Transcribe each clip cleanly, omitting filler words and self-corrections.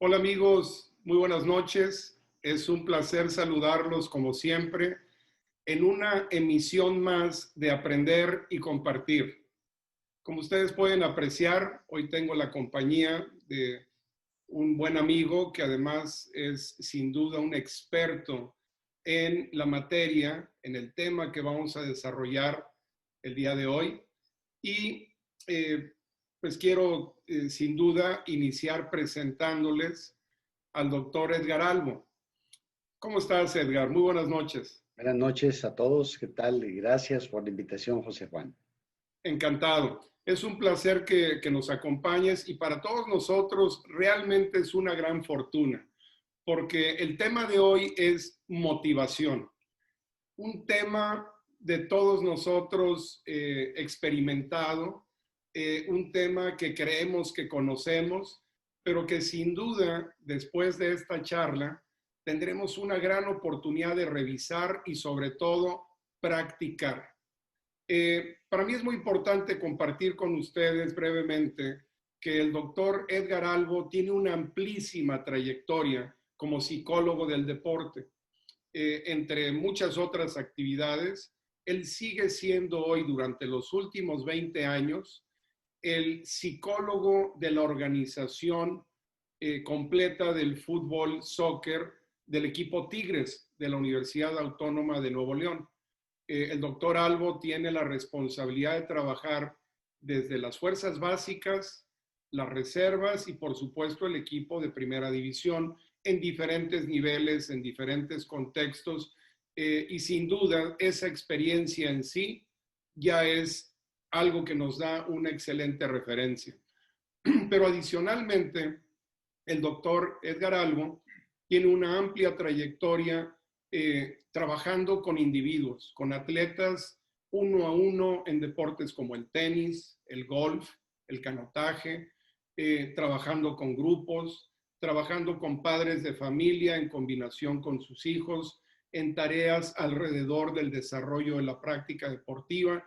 Hola amigos, muy buenas noches. Es un placer saludarlos como siempre en una emisión más de Aprender y Compartir. Como ustedes pueden apreciar, hoy tengo la compañía de un buen amigo que además es sin duda un experto en la materia, en el tema que vamos a desarrollar el día de hoy. Y eh, pues quiero sin duda iniciar presentándoles al doctor Edgar Albo. ¿Cómo estás, Edgar? Muy buenas noches. Buenas noches a todos, ¿qué tal? Y gracias por la invitación, José Juan. Encantado. Es un placer que nos acompañes y para todos nosotros realmente es una gran fortuna, porque el tema de hoy es motivación, un tema de todos nosotros experimentado, un tema que creemos que conocemos, pero que sin duda después de esta charla tendremos una gran oportunidad de revisar y sobre todo practicar. Para mí es muy importante compartir con ustedes brevemente que el doctor Edgar Albo tiene una amplísima trayectoria como psicólogo del deporte. Entre muchas otras actividades, él sigue siendo hoy, durante los últimos 20 años, el psicólogo de la organización completa del fútbol, soccer, del equipo Tigres de la Universidad Autónoma de Nuevo León. El doctor Albo tiene la responsabilidad de trabajar desde las fuerzas básicas, las reservas y por supuesto el equipo de primera división en diferentes niveles, en diferentes contextos, y sin duda esa experiencia en sí ya es algo que nos da una excelente referencia. Pero adicionalmente, el doctor Edgar Albo tiene una amplia trayectoria trabajando con individuos, con atletas uno a uno en deportes como el tenis, el golf, el canotaje, trabajando con grupos, trabajando con padres de familia en combinación con sus hijos, en tareas alrededor del desarrollo de la práctica deportiva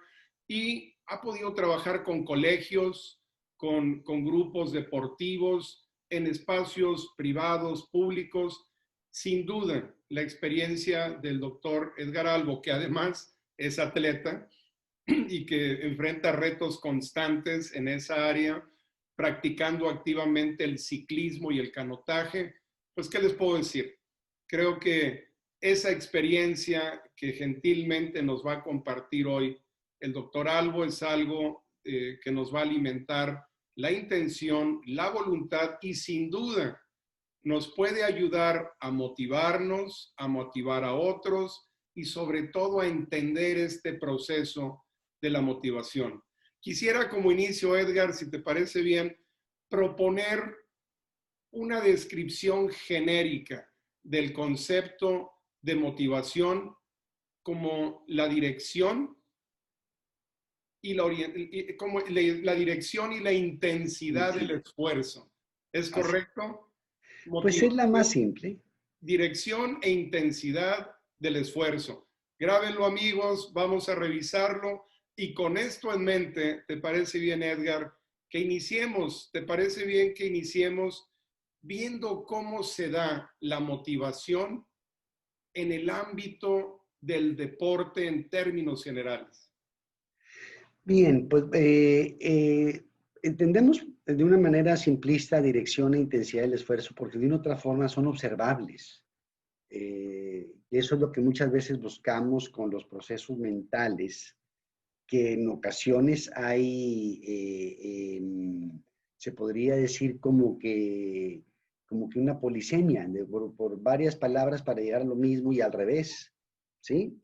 y ha podido trabajar con colegios, con grupos deportivos, en espacios privados, públicos. Sin duda, la experiencia del doctor Edgar Albo, que además es atleta y que enfrenta retos constantes en esa área, practicando activamente el ciclismo y el canotaje, pues, ¿qué les puedo decir? Creo que esa experiencia que gentilmente nos va a compartir hoy el doctor Albo es algo que nos va a alimentar la intención, la voluntad y sin duda nos puede ayudar a motivarnos, a motivar a otros y sobre todo a entender este proceso de la motivación. Quisiera como inicio, Edgar, si te parece bien, proponer una descripción genérica del concepto de motivación como la dirección y como la dirección y la intensidad del Sí, esfuerzo. ¿Es así. correcto? Pues es la más Motivación, simple. dirección e intensidad del esfuerzo. Grábenlo, amigos, vamos a revisarlo y con esto en mente, ¿te parece bien, Edgar, que iniciemos? ¿Te parece bien que iniciemos viendo cómo se da la motivación en el ámbito del deporte en términos generales? Bien, pues entendemos de una manera simplista dirección e intensidad del esfuerzo, porque de una otra forma son observables. Y eso es lo que muchas veces buscamos con los procesos mentales, que en ocasiones hay, se podría decir como que una polisemia, por varias palabras para llegar a lo mismo y al revés, ¿sí?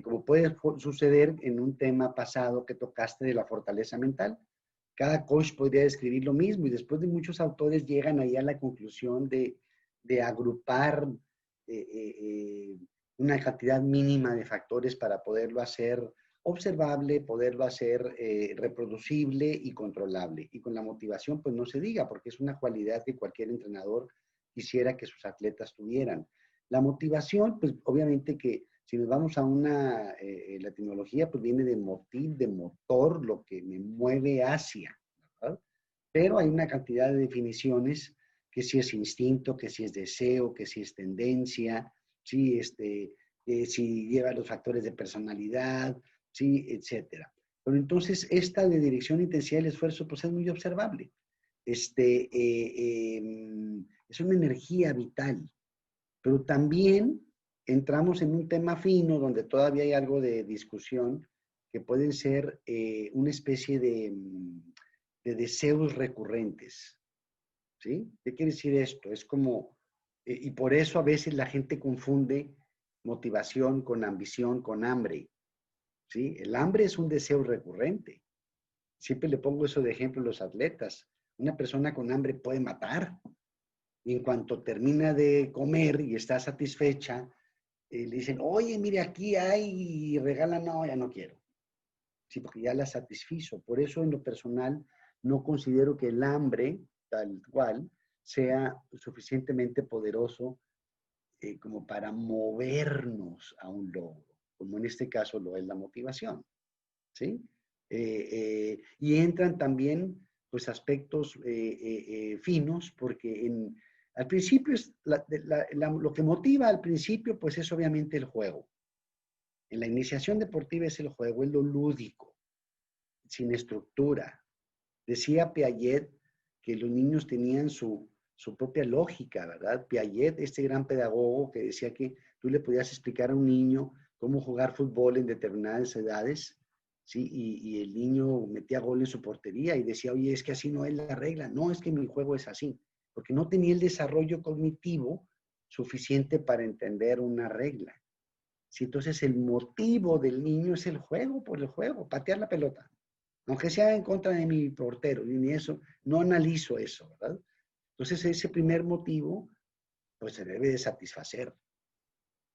Como puede suceder en un tema pasado que tocaste de la fortaleza mental. Cada coach podría describir lo mismo y después de muchos autores llegan ahí a la conclusión de agrupar eh, eh, eh, una cantidad mínima de factores para poderlo hacer observable, poderlo hacer reproducible y controlable. Y con la motivación, pues no se diga, porque es una cualidad que cualquier entrenador quisiera que sus atletas tuvieran. La motivación, pues obviamente que si nos vamos a una, la etimología, pues viene de motiv, de motor, lo que me mueve hacia, ¿verdad? Pero hay una cantidad de definiciones que si es instinto, que si es deseo, que si es tendencia, ¿sí? Si lleva los factores de personalidad, ¿sí? Etcétera. Pero entonces esta de dirección, intensidad y esfuerzo pues es muy observable. Es una energía vital, pero también entramos en un tema fino donde todavía hay algo de discusión que pueden ser una especie de deseos recurrentes, ¿sí? ¿Qué quiere decir esto? Es como, y por eso a veces la gente confunde motivación con ambición, con hambre, ¿sí? El hambre es un deseo recurrente. Siempre le pongo eso de ejemplo a los atletas. Una persona con hambre puede matar y en cuanto termina de comer y está satisfecha, le dicen, oye, mire, aquí hay y regala, no, ya no quiero. Sí, porque ya la satisfizo. Por eso en lo personal no considero que el hambre, tal cual, sea suficientemente poderoso como para movernos a un logro, como en este caso lo es la motivación, ¿sí? Y entran también pues aspectos finos, porque al principio lo que motiva al principio pues es obviamente el juego. En la iniciación deportiva es el juego, es lo lúdico, sin estructura. Decía Piaget que los niños tenían su propia lógica, ¿verdad? Piaget, este gran pedagogo que decía que tú le podías explicar a un niño cómo jugar fútbol en determinadas edades, ¿sí? Y el niño metía gol en su portería y decía, oye, es que así no es la regla. No, es que mi juego es así, porque no tenía el desarrollo cognitivo suficiente para entender una regla. ¿Sí? Entonces el motivo del niño es el juego, por el juego, patear la pelota. Aunque sea en contra de mi portero, ni eso, no analizo eso, ¿verdad? Entonces ese primer motivo, pues se debe de satisfacer,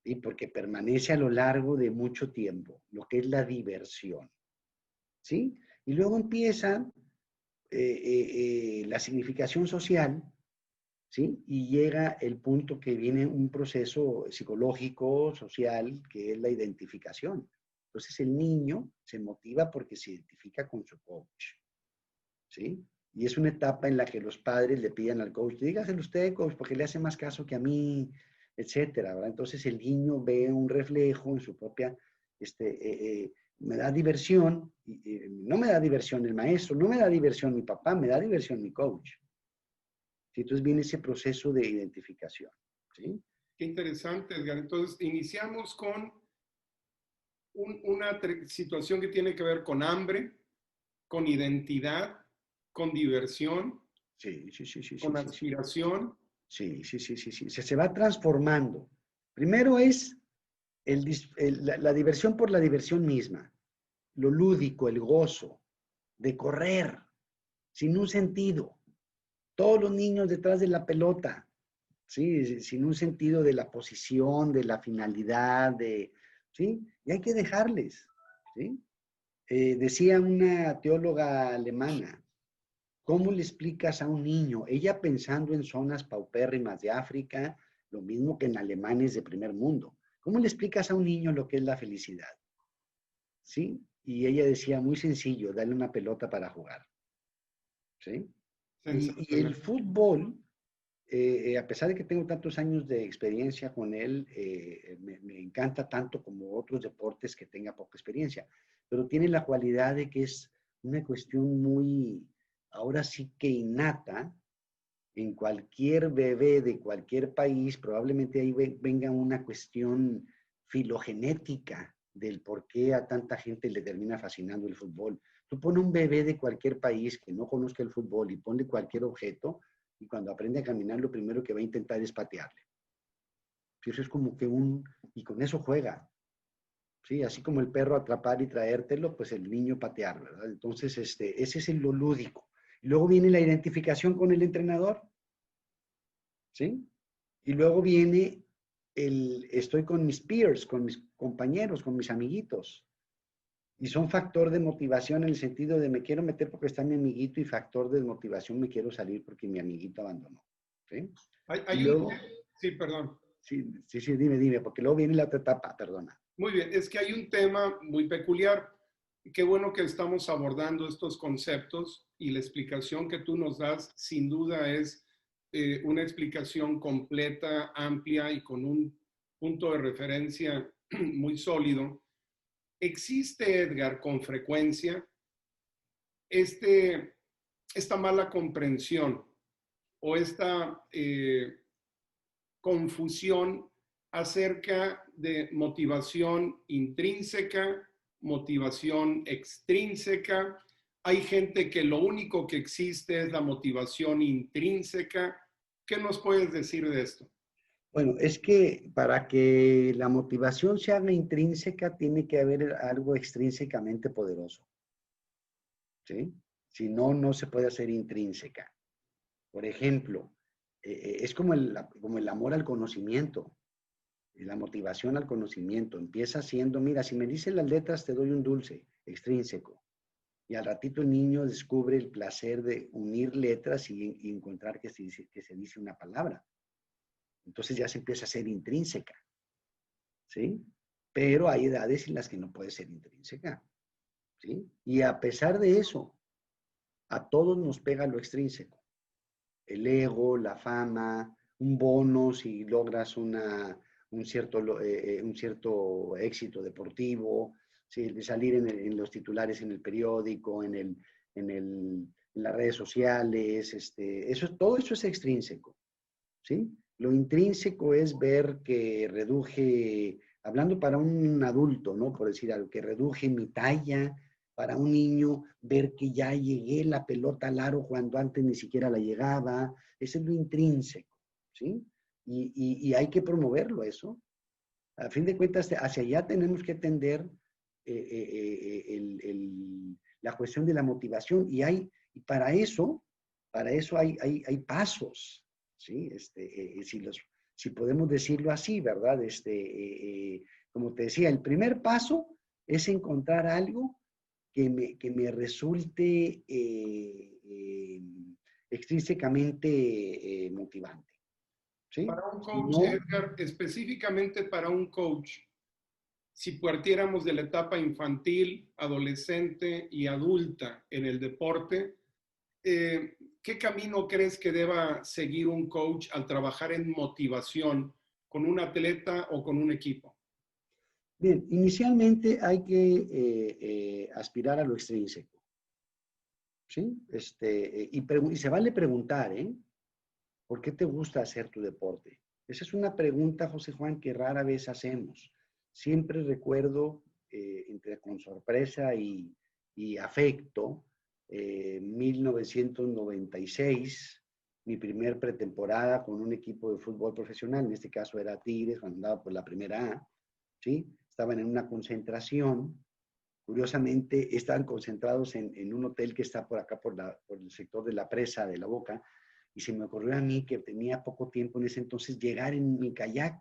¿sí? Porque permanece a lo largo de mucho tiempo, lo que es la diversión, ¿sí? Y luego empieza la significación social, ¿sí? Y llega el punto que viene un proceso psicológico, social, que es la identificación. Entonces el niño se motiva porque se identifica con su coach, ¿sí? Y es una etapa en la que los padres le piden al coach, dígaselo usted, coach, porque le hace más caso que a mí, etcétera, ¿verdad? Entonces el niño ve un reflejo en su propia, me da diversión, no me da diversión el maestro, no me da diversión mi papá, me da diversión mi coach. ¿Sí? Entonces viene ese proceso de identificación, ¿sí? Qué interesante, Edgar. Entonces, iniciamos con una situación que tiene que ver con hambre, con identidad, con diversión, Sí, sí, sí, sí, sí, con sí, sí. aspiración. Sí, sí, sí, sí, sí. Se va transformando. Primero es la diversión por la diversión misma, lo lúdico, el gozo de correr, sin un sentido. Todos los niños detrás de la pelota, ¿sí? Sin un sentido de la posición, de la finalidad, ¿sí? Y hay que dejarles, ¿sí? Decía una teóloga alemana, ¿cómo le explicas a un niño? Ella pensando en zonas paupérrimas de África, lo mismo que en alemanes de primer mundo. ¿Cómo le explicas a un niño lo que es la felicidad? ¿Sí? Y ella decía, muy sencillo, dale una pelota para jugar. ¿Sí? Y el Sensacional. fútbol, a pesar de que tengo tantos años de experiencia con él, me encanta tanto como otros deportes que tenga poca experiencia, pero tiene la cualidad de que es una cuestión muy, ahora sí que innata, en cualquier bebé de cualquier país, probablemente ahí venga una cuestión filogenética del por qué a tanta gente le termina fascinando el fútbol. Tú pones un bebé de cualquier país que no conozca el fútbol y ponle cualquier objeto y cuando aprende a caminar lo primero que va a intentar es patearle. Eso es como que y con eso juega. Sí, así como el perro atrapar y traértelo, pues el niño patear, ¿verdad? Entonces, ese es lo lúdico. Y luego viene la identificación con el entrenador. ¿Sí? Y luego viene estoy con mis peers, con mis compañeros, con mis amiguitos. Y son factor de motivación en el sentido de me quiero meter porque está mi amiguito y factor de motivación me quiero salir porque mi amiguito abandonó. ¿Sí? Y Hay un, luego, sí, perdón. sí, sí, sí, dime, porque luego viene la otra etapa, perdona. Muy bien, es que hay un tema muy peculiar. Qué bueno que estamos abordando estos conceptos y la explicación que tú nos das sin duda es una explicación completa, amplia y con un punto de referencia muy sólido. Existe, Edgar, con frecuencia esta mala comprensión o esta confusión acerca de motivación intrínseca, motivación extrínseca. Hay gente que lo único que existe es la motivación intrínseca. ¿Qué nos puedes decir de esto? Bueno, es que para que la motivación se haga intrínseca, tiene que haber algo extrínsecamente poderoso, ¿sí? Si no, no se puede hacer intrínseca. Por ejemplo, es como el amor al conocimiento, la motivación al conocimiento. Empieza siendo, mira, si me dicen las letras, te doy un dulce, extrínseco. Y al ratito el niño descubre el placer de unir letras y encontrar que se dice una palabra. Entonces ya se empieza a ser intrínseca, ¿sí? Pero hay edades en las que no puede ser intrínseca, ¿sí? Y a pesar de eso, a todos nos pega lo extrínseco. El ego, la fama, un bono si logras un cierto éxito deportivo, ¿sí? De salir en los titulares en el periódico, en las redes sociales, todo eso es extrínseco, ¿sí? Lo intrínseco es ver que reduje, hablando para un adulto, ¿no? Por decir algo, que reduje mi talla. Para un niño, ver que ya llegué la pelota al aro cuando antes ni siquiera la llegaba. Ese es lo intrínseco, ¿sí? Y hay que promoverlo eso. A fin de cuentas, hacia allá tenemos que atender la cuestión de la motivación. Y para eso hay pasos, ¿sí? Si podemos decirlo así, ¿verdad? Como te decía, el primer paso es encontrar algo que me resulte extrínsecamente motivante, ¿sí? Para un Si coach, no, Edgar, específicamente para un coach, si partiéramos de la etapa infantil, adolescente y adulta en el deporte, ¿qué camino crees que deba seguir un coach al trabajar en motivación con un atleta o con un equipo? bien, inicialmente hay que aspirar a lo extrínseco, ¿sí? Y se vale preguntar, ¿eh? ¿Por qué te gusta hacer tu deporte? Esa es una pregunta, José Juan, que rara vez hacemos. Siempre recuerdo, entre con sorpresa y afecto, 1996, mi primer pretemporada con un equipo de fútbol profesional, en este caso era Tigres, cuando andaba por la primera A, ¿sí? Estaban en una concentración. Curiosamente, estaban concentrados en un hotel que está por acá, por el sector de la presa de La Boca, y se me ocurrió a mí, que tenía poco tiempo en ese entonces, llegar en mi kayak.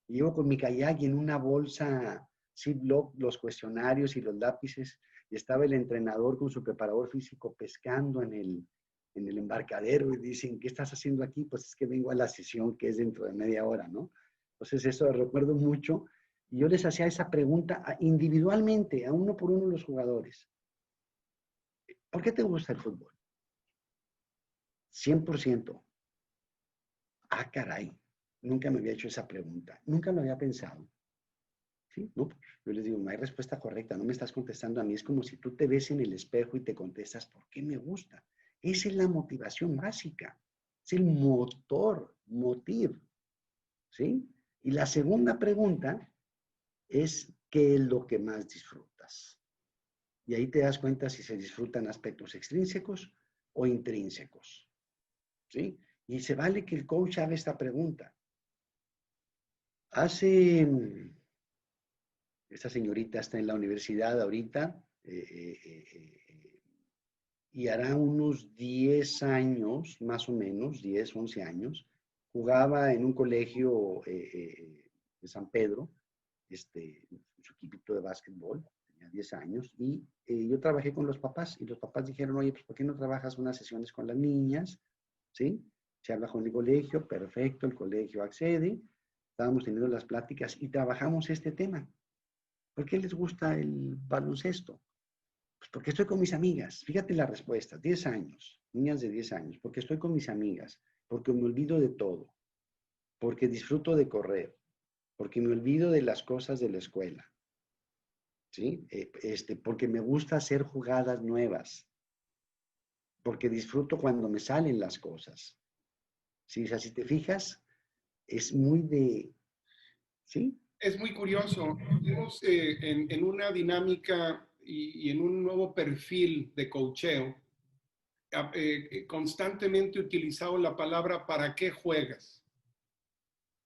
Y llevo con mi kayak y en una bolsa Ziploc los cuestionarios y los lápices, y estaba el entrenador con su preparador físico pescando en el embarcadero, y dicen, ¿qué estás haciendo aquí? Pues es que vengo a la sesión que es dentro de media hora, ¿no? Entonces eso lo recuerdo mucho, y yo les hacía esa pregunta individualmente, a uno por uno los jugadores. ¿Por qué te gusta el fútbol? 100%. Ah, caray, nunca me había hecho esa pregunta, nunca lo había pensado. ¿Sí? No, yo les digo, no hay respuesta correcta, no me estás contestando a mí, es como si tú te ves en el espejo y te contestas, ¿por qué me gusta? Esa es la motivación básica, es el motiv, ¿sí? Y la segunda pregunta es, ¿qué es lo que más disfrutas? Y ahí te das cuenta si se disfrutan aspectos extrínsecos o intrínsecos, ¿sí? Y se vale que el coach haga esta pregunta. Hace, esta señorita está en la universidad ahorita, y hará unos 10 años, más o menos, 10, 11 años, jugaba en un colegio de San Pedro, su equipito de básquetbol, tenía 10 años, y yo trabajé con los papás, y los papás dijeron, oye, pues ¿por qué no trabajas unas sesiones con las niñas? ¿Sí? Se habla con el colegio, perfecto, el colegio accede, estábamos teniendo las pláticas y trabajamos este tema. ¿Por qué les gusta el baloncesto? Pues porque estoy con mis amigas. Fíjate la respuesta, 10 años, niñas de 10 años, porque estoy con mis amigas. porque me olvido de todo, porque disfruto de correr, porque me olvido de las cosas de la escuela, ¿sí? Porque me gusta hacer jugadas nuevas, porque disfruto cuando me salen las cosas. ¿Sí? O sea, si te fijas, es muy de, ¿sí? Es muy curioso. Hemos, en una dinámica y en un nuevo perfil de coacheo, constantemente utilizado la palabra ¿para qué juegas?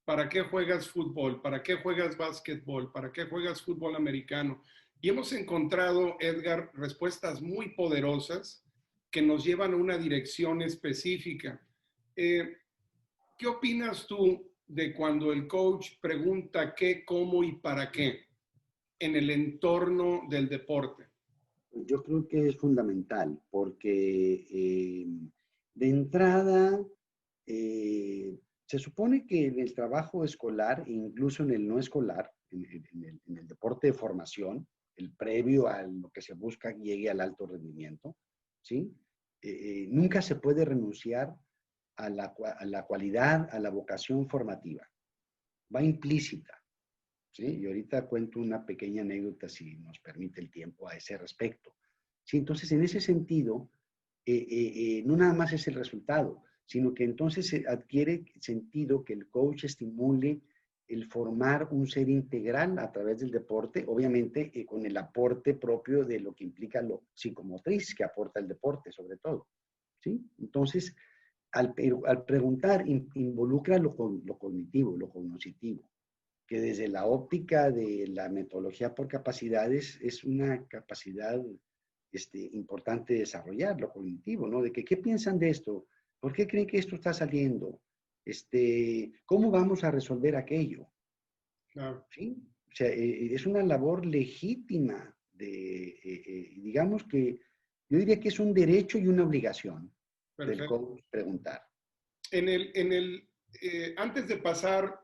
¿Para qué juegas fútbol? ¿Para qué juegas básquetbol? ¿Para qué juegas fútbol americano? Y hemos encontrado, Edgar, respuestas muy poderosas que nos llevan a una dirección específica. Eh, ¿Qué opinas tú de cuando el coach pregunta qué, cómo y para qué en el entorno del deporte? Yo creo que es fundamental porque de entrada se supone que en el trabajo escolar, incluso en el no escolar, en el deporte de formación, el previo a lo que se busca llegue al alto rendimiento, ¿sí? Nunca se puede renunciar a la cualidad, a la vocación formativa. Va implícita, ¿sí? Y ahorita cuento una pequeña anécdota, si nos permite el tiempo, a ese respecto. ¿Sí? Entonces, en ese sentido, no nada más es el resultado, sino que entonces se adquiere sentido que el coach estimule el formar un ser integral a través del deporte, obviamente con el aporte propio de lo que implica lo psicomotriz que aporta el deporte, sobre todo. ¿Sí? Entonces, al preguntar, involucra lo cognitivo, lo cognoscitivo, que desde la óptica de la metodología por capacidades es una capacidad importante de desarrollar, lo cognitivo, ¿no? De que, ¿qué piensan de esto? ¿Por qué creen que esto está saliendo? ¿Cómo vamos a resolver aquello? Claro, ¿Sí? O sea, es una labor legítima digamos que yo diría que es un derecho y una obligación del perfecto. coach preguntar. Antes de pasar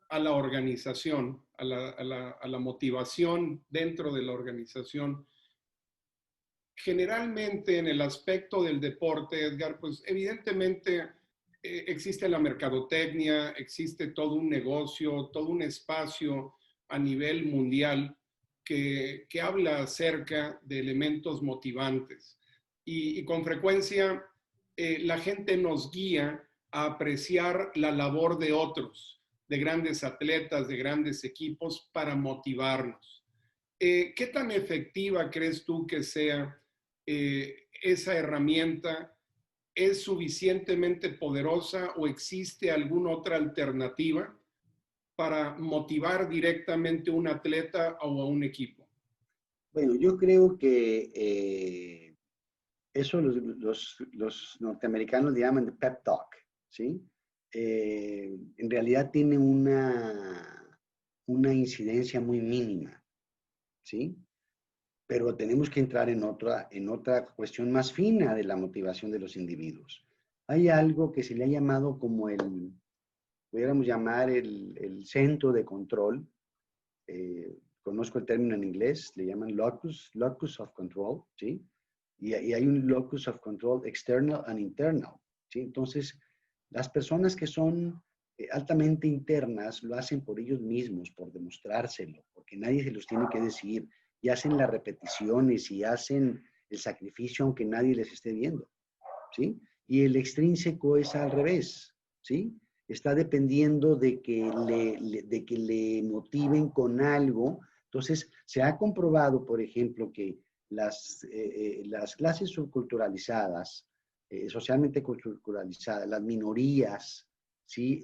a la organización, a la motivación dentro de la organización, generalmente en el aspecto del deporte, Edgar, pues evidentemente existe la mercadotecnia, existe todo un negocio, todo un espacio a nivel mundial que habla acerca de elementos motivantes. Y con frecuencia la gente nos guía a apreciar la labor de otros, de grandes atletas, de grandes equipos, para motivarnos. ¿Qué tan efectiva crees tú que sea esa herramienta? ¿Es suficientemente poderosa o existe alguna otra alternativa para motivar directamente a un atleta o a un equipo? Bueno, yo creo que eso los norteamericanos le llaman de pep talk, ¿sí? En realidad tiene una incidencia muy mínima, ¿sí? Pero tenemos que entrar en otra cuestión más fina de la motivación de los individuos. Hay algo que se le ha llamado como pudiéramos llamar el centro de control. Conozco el término en inglés, le llaman locus of control, ¿sí? Y hay un locus of control external and internal, ¿sí? Entonces, las personas que son altamente internas lo hacen por ellos mismos, por demostrárselo, porque nadie se los tiene que decir, y hacen las repeticiones y hacen el sacrificio aunque nadie les esté viendo, ¿sí? Y el extrínseco es al revés, ¿sí? Está dependiendo de que le motiven con algo. Entonces, se ha comprobado, por ejemplo, que las clases subculturalizadas, socialmente culturalizadas, las minorías, ¿sí?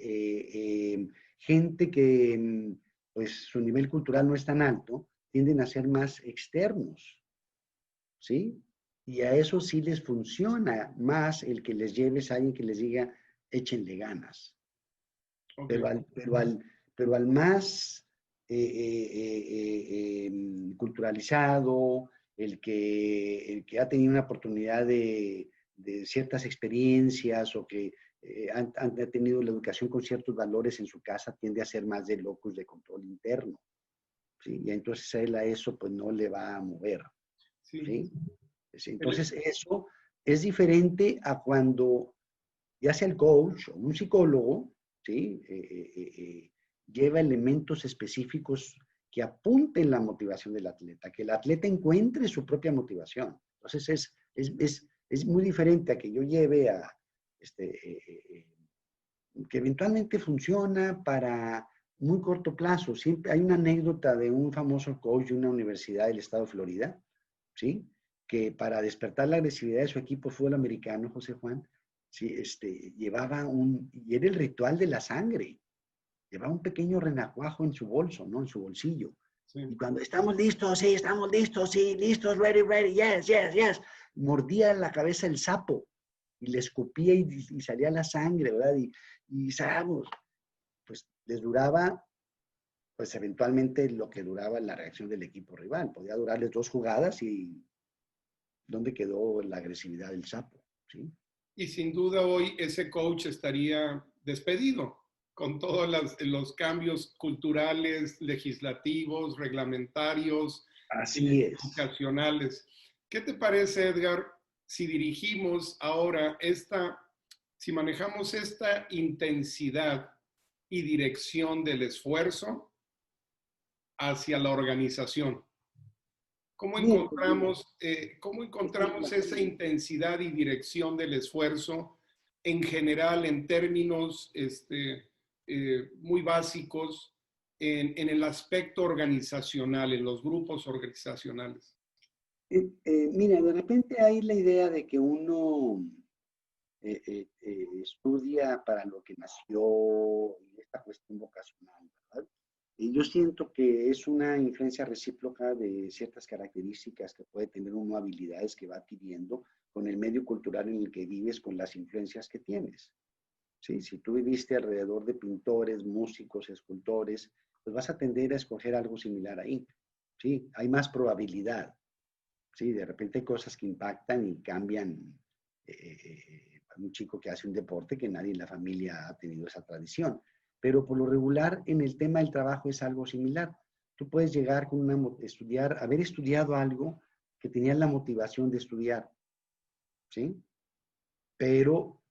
Gente que pues su nivel cultural no es tan alto, tienden a ser más externos, ¿sí? Y a eso sí les funciona más el que les lleves a alguien que les diga, échenle ganas. Pero Okay. al más culturalizado, el que ha tenido una oportunidad de ciertas experiencias o que han tenido la educación con ciertos valores en su casa, tiende a ser más de locus de control interno, ¿sí? Y entonces a él a eso pues no le va a mover, Sí. ¿sí? Entonces eso es diferente a cuando ya sea el coach o un psicólogo, ¿sí? Lleva elementos específicos que apunten la motivación del atleta, que el atleta encuentre su propia motivación. Entonces es muy diferente a que yo lleve a, que eventualmente funciona para muy corto plazo. Siempre hay una anécdota de un famoso coach de una universidad del estado de Florida, ¿sí? Que para despertar la agresividad de su equipo de fútbol americano, José Juan, ¿sí? Llevaba y era el ritual de la sangre. Llevaba un pequeño renacuajo en su bolso, ¿no? En su bolsillo. Sí. Y cuando estamos listos, sí, listos, ready, ready, yes, yes, yes, mordía la cabeza el sapo y le escupía y salía la sangre, ¿verdad? Y sabemos, pues les duraba, pues eventualmente lo que duraba la reacción del equipo rival. Podía durarles 2 jugadas y ¿dónde quedó la agresividad del sapo? ¿Sí? Y sin duda hoy ese coach estaría despedido con todos los cambios culturales, legislativos, reglamentarios, Así es. educacionales. ¿Qué te parece, Edgar, si dirigimos ahora si manejamos esta intensidad y dirección del esfuerzo hacia la organización? Bien, ¿Cómo encontramos esa intensidad y dirección del esfuerzo en general, en términos muy básicos, en el aspecto organizacional, en los grupos organizacionales? mira, de repente hay la idea de que uno estudia para lo que nació y esta cuestión vocacional, ¿verdad? Y yo siento que es una influencia recíproca de ciertas características que puede tener uno, habilidades que va adquiriendo con el medio cultural en el que vives, con las influencias que tienes. ¿Sí? Si tú viviste alrededor de pintores, músicos, escultores, pues vas a tender a escoger algo similar ahí. ¿Sí? Hay más probabilidad. ¿Sí? De repente hay cosas que impactan y cambian. Un chico que hace un deporte que nadie en la familia ha tenido esa tradición. Pero por lo regular en el tema del trabajo es algo similar. Tú puedes llegar con haber estudiado algo que tenías la motivación de estudiar, ¿sí? Pero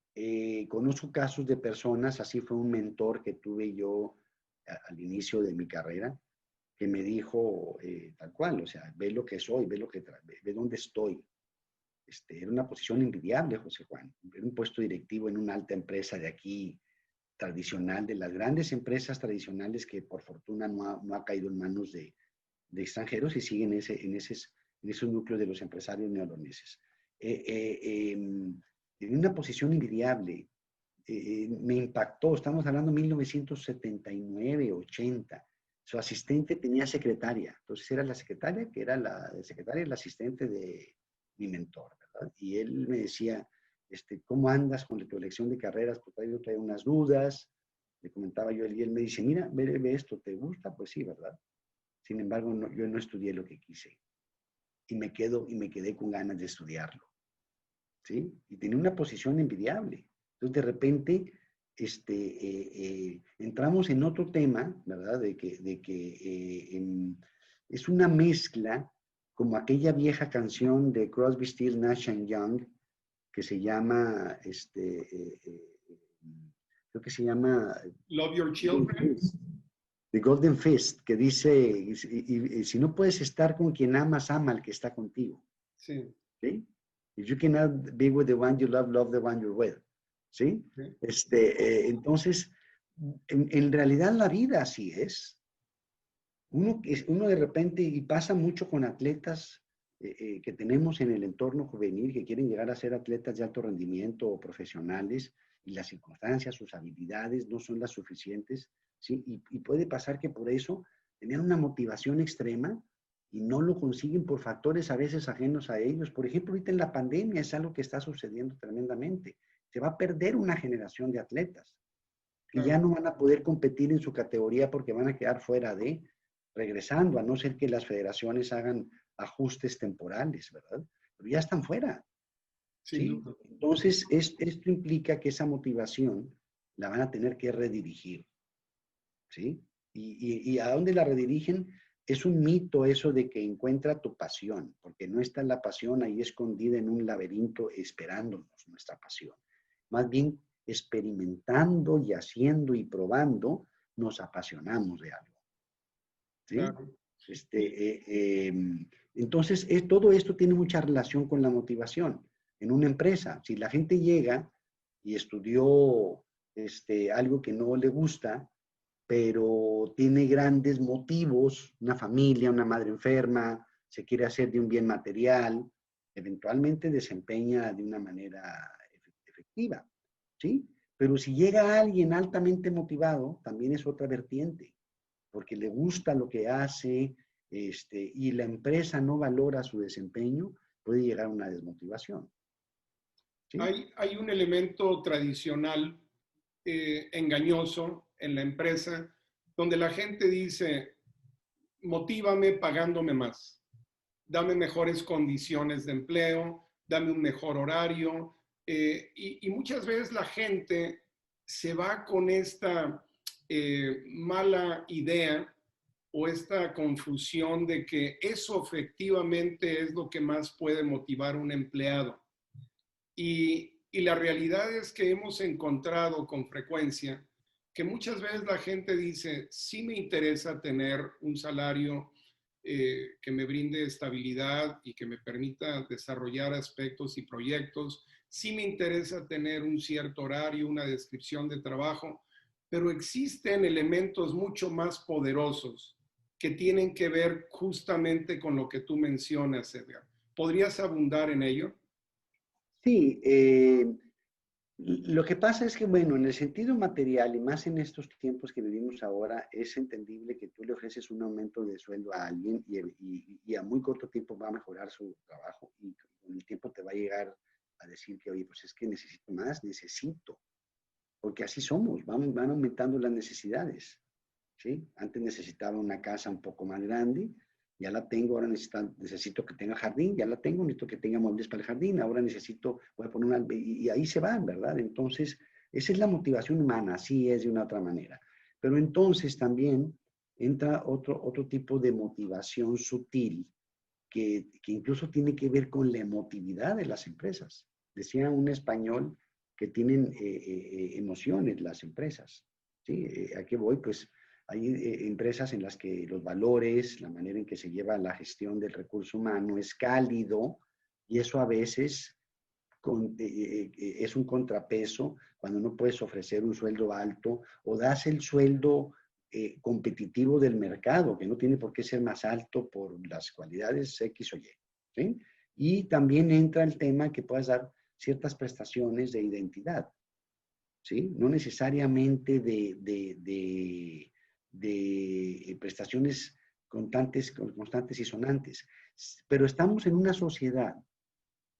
conozco casos de personas, así fue un mentor que tuve yo al inicio de mi carrera, que me dijo tal cual, o sea, ve lo que soy, ve dónde estoy. Era una posición envidiable, José Juan. Era un puesto directivo en una alta empresa de aquí, tradicional, de las grandes empresas tradicionales que por fortuna no ha caído en manos de extranjeros y siguen en esos núcleos de los empresarios neoloneses. En una posición envidiable. Me impactó, estamos hablando de 1979, 80. Su asistente tenía secretaria, entonces era la secretaria, que era la secretaria y la asistente de mi mentor, ¿verdad? Y él me decía, ¿cómo andas con tu elección de carreras? Porque yo traía unas dudas, le comentaba yo, y él me dice, mira, ve esto, ¿te gusta? Pues sí, ¿verdad? Sin embargo, yo no estudié lo que quise y me quedé con ganas de estudiarlo, ¿sí? Y tenía una posición envidiable. Entonces, de repente, entramos en otro tema, ¿verdad? Es una mezcla, como aquella vieja canción de Crosby, Stills, Nash Young, que se llama, creo que se llama Love Your Children. The Golden Fist, que dice, y si no puedes estar con quien amas, ama al que está contigo. Sí. ¿Sí? If you cannot be with the one you love, love the one you're with. ¿Sí? Sí. Entonces, en realidad la vida así es. Uno de repente, y pasa mucho con atletas que tenemos en el entorno juvenil que quieren llegar a ser atletas de alto rendimiento o profesionales, y las circunstancias, sus habilidades no son las suficientes, ¿sí? Y puede pasar que por eso tenían una motivación extrema y no lo consiguen por factores a veces ajenos a ellos. Por ejemplo, ahorita en la pandemia es algo que está sucediendo tremendamente. Se va a perder una generación de atletas que ya no van a poder competir en su categoría porque van a quedar fuera regresando, a no ser que las federaciones hagan ajustes temporales, ¿verdad? Pero ya están fuera, ¿sí? Entonces, esto implica que esa motivación la van a tener que redirigir, ¿sí? ¿Y a dónde la redirigen? Es un mito eso de que encuentra tu pasión, porque no está la pasión ahí escondida en un laberinto esperándonos, nuestra pasión. Más bien, experimentando y haciendo y probando, nos apasionamos de algo. ¿Sí? Claro. Entonces, todo esto tiene mucha relación con la motivación. En una empresa, si la gente llega y estudió algo que no le gusta, pero tiene grandes motivos, una familia, una madre enferma, se quiere hacer de un bien material, eventualmente desempeña de una manera efectiva, ¿sí? Pero si llega alguien altamente motivado, también es otra vertiente, porque le gusta lo que hace, y la empresa no valora su desempeño, puede llegar a una desmotivación, ¿sí? Hay un elemento tradicional engañoso en la empresa donde la gente dice, motívame pagándome más, dame mejores condiciones de empleo, dame un mejor horario. Y muchas veces la gente se va con esta mala idea o esta confusión de que eso efectivamente es lo que más puede motivar a un empleado. Y la realidad es que hemos encontrado con frecuencia que muchas veces la gente dice, sí me interesa tener un salario que me brinde estabilidad y que me permita desarrollar aspectos y proyectos, sí me interesa tener un cierto horario, una descripción de trabajo, pero existen elementos mucho más poderosos que tienen que ver justamente con lo que tú mencionas, Edgar. ¿Podrías abundar en ello? Sí, lo que pasa es que, bueno, en el sentido material y más en estos tiempos que vivimos ahora, es entendible que tú le ofreces un aumento de sueldo a alguien y a muy corto tiempo va a mejorar su trabajo y con el tiempo te va a llegar a decir que, oye, pues es que necesito más, necesito, porque así somos, van aumentando las necesidades, ¿sí? Antes necesitaba una casa un poco más grande, ya la tengo, ahora necesito que tenga jardín, ya la tengo, necesito que tenga muebles para el jardín, ahora necesito, voy a poner una, y ahí se van, ¿verdad? Entonces, esa es la motivación humana, así es de una otra manera. Pero entonces también entra otro tipo de motivación sutil que incluso tiene que ver con la emotividad de las empresas. Decía un español que tienen emociones las empresas. ¿Sí? ¿A qué voy? Pues hay empresas en las que los valores, la manera en que se lleva la gestión del recurso humano es cálido y eso a veces es un contrapeso cuando no puedes ofrecer un sueldo alto o das el sueldo competitivo del mercado, que no tiene por qué ser más alto por las cualidades X o Y. ¿Sí? Y también entra el tema que puedas dar ciertas prestaciones de identidad, ¿sí? No necesariamente de prestaciones constantes y sonantes, pero estamos en una sociedad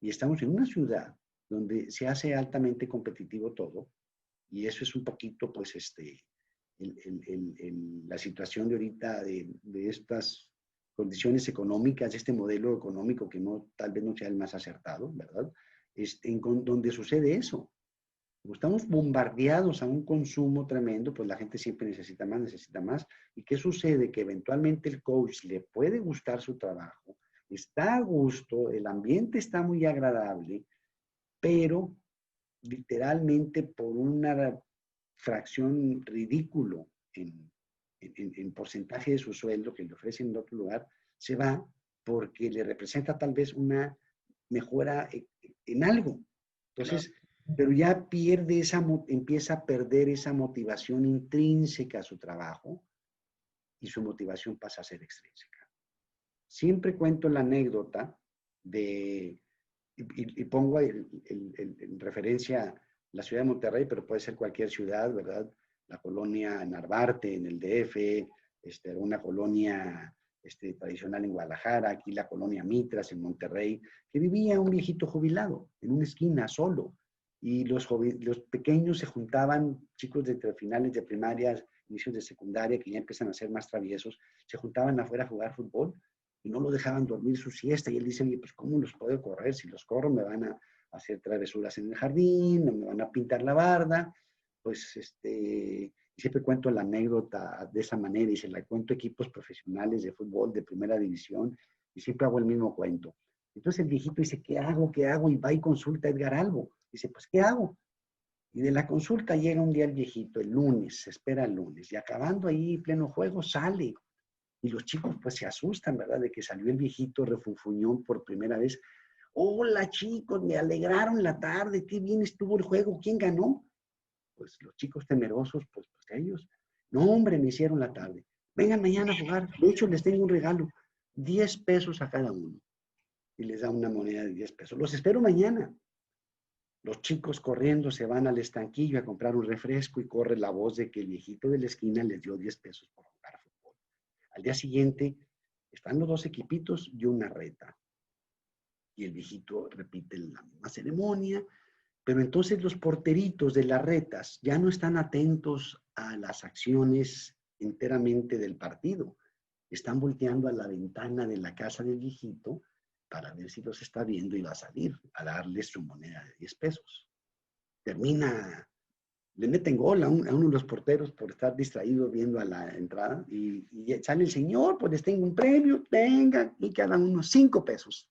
y estamos en una ciudad donde se hace altamente competitivo todo, y eso es un poquito, pues, la situación de ahorita de estas condiciones económicas, de este modelo económico que no, tal vez no sea el más acertado, ¿verdad? Donde sucede eso. Como estamos bombardeados a un consumo tremendo, pues la gente siempre necesita más, necesita más. ¿Y qué sucede? Que eventualmente el coach le puede gustar su trabajo, está a gusto, el ambiente está muy agradable, pero literalmente por una fracción ridículo en porcentaje de su sueldo que le ofrecen en otro lugar, se va porque le representa tal vez una mejora en algo. Claro. Entonces, pero ya pierde empieza a perder esa motivación intrínseca a su trabajo y su motivación pasa a ser extrínseca. Siempre cuento la anécdota de, y pongo en referencia la ciudad de Monterrey, pero puede ser cualquier ciudad, ¿verdad? La colonia Narvarte en el DF, una colonia tradicional en Guadalajara, aquí la colonia Mitras en Monterrey, que vivía un viejito jubilado en una esquina solo. Y los pequeños se juntaban, chicos de finales de primaria, inicios de secundaria, que ya empiezan a ser más traviesos, se juntaban afuera a jugar fútbol y no lo dejaban dormir su siesta. Y él dice, oye, pues ¿cómo los puedo correr? Si los corro me van a hacer travesuras en el jardín, me van a pintar la barda. Pues siempre cuento la anécdota de esa manera y se la cuento a equipos profesionales de fútbol de primera división y siempre hago el mismo cuento. Entonces el viejito dice, ¿qué hago? ¿Qué hago? Y va y consulta a Edgar Albo. Dice, pues, ¿qué hago? Y de la consulta llega un día el viejito, el lunes, se espera el lunes, y acabando ahí pleno juego sale. Y los chicos pues se asustan, ¿verdad? De que salió el viejito refunfuñón por primera vez. Hola chicos, me alegraron la tarde, qué bien estuvo el juego, ¿quién ganó? Pues los chicos temerosos, pues ellos. No, hombre, me hicieron la tarde. Vengan mañana a jugar, de hecho les tengo un regalo, 10 pesos a cada uno. Y les da una moneda de 10 pesos. Los espero mañana. Los chicos corriendo se van al estanquillo a comprar un refresco y corre la voz de que el viejito de la esquina les dio 10 pesos por jugar fútbol. Al día siguiente están los dos equipitos y una reta. Y el viejito repite la misma ceremonia, pero entonces los porteritos de las retas ya no están atentos a las acciones enteramente del partido. Están volteando a la ventana de la casa del viejito para ver si los está viendo y va a salir a darles su moneda de 10 pesos. Termina, le meten gol a uno de los porteros por estar distraído viendo a la entrada y sale el señor, pues les tengo un premio, tengan, y cada uno 5 pesos.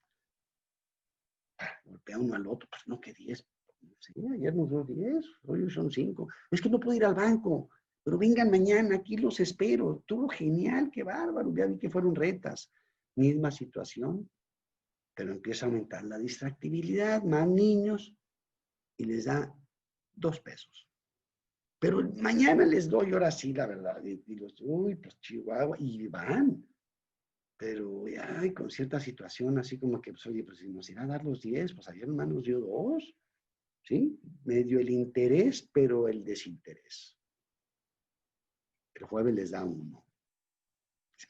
Golpea uno al otro, pues no, que 10. Sí, ayer nos dio 10, hoy son 5. Es que no puedo ir al banco, pero vengan mañana, aquí los espero. Estuvo genial, qué bárbaro, ya vi que fueron retas. Misma situación, pero empieza a aumentar la distractibilidad, más niños, y les da 2 pesos. Pero mañana les doy, ahora sí, la verdad. Y los, uy, pues Chihuahua, y van. Pero ya con cierta situación, así como que, pues, oye, pues si nos irá a dar los 10, pues ayer nomás nos dio 2, ¿sí? Medio el interés, pero el desinterés. El jueves les da 1.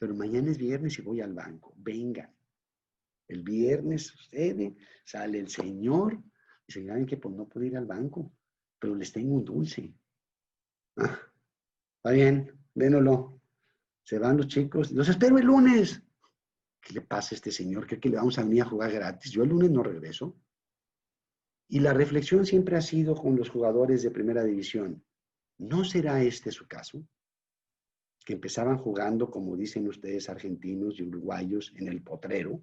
Pero mañana es viernes y voy al banco. Vengan. El viernes sucede, sale el señor, y se saben que pues no puedo ir al banco, pero les tengo un dulce. Ah, está bien, dénolo. Se van los chicos, los espero el lunes. ¿Qué le pasa a este señor? ¿Cree que le vamos a venir a jugar gratis? Yo el lunes no regreso. Y la reflexión siempre ha sido con los jugadores de primera división. ¿No será este su caso? Que empezaban jugando, como dicen ustedes, argentinos y uruguayos, en el potrero,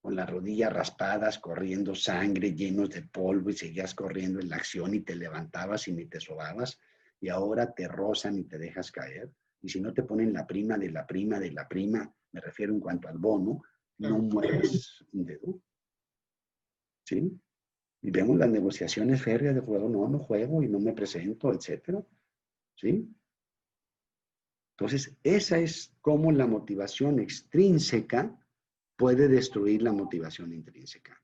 con las rodillas raspadas, corriendo sangre, llenos de polvo, y seguías corriendo en la acción y te levantabas y ni te sobabas, y ahora te rozan y te dejas caer. Y si no te ponen la prima de la prima de la prima, me refiero en cuanto al bono, no mueves un dedo. ¿Sí? Y vemos las negociaciones férreas de jugador, no, no juego y no me presento, etcétera. ¿Sí? Entonces, esa es como la motivación extrínseca puede destruir la motivación intrínseca.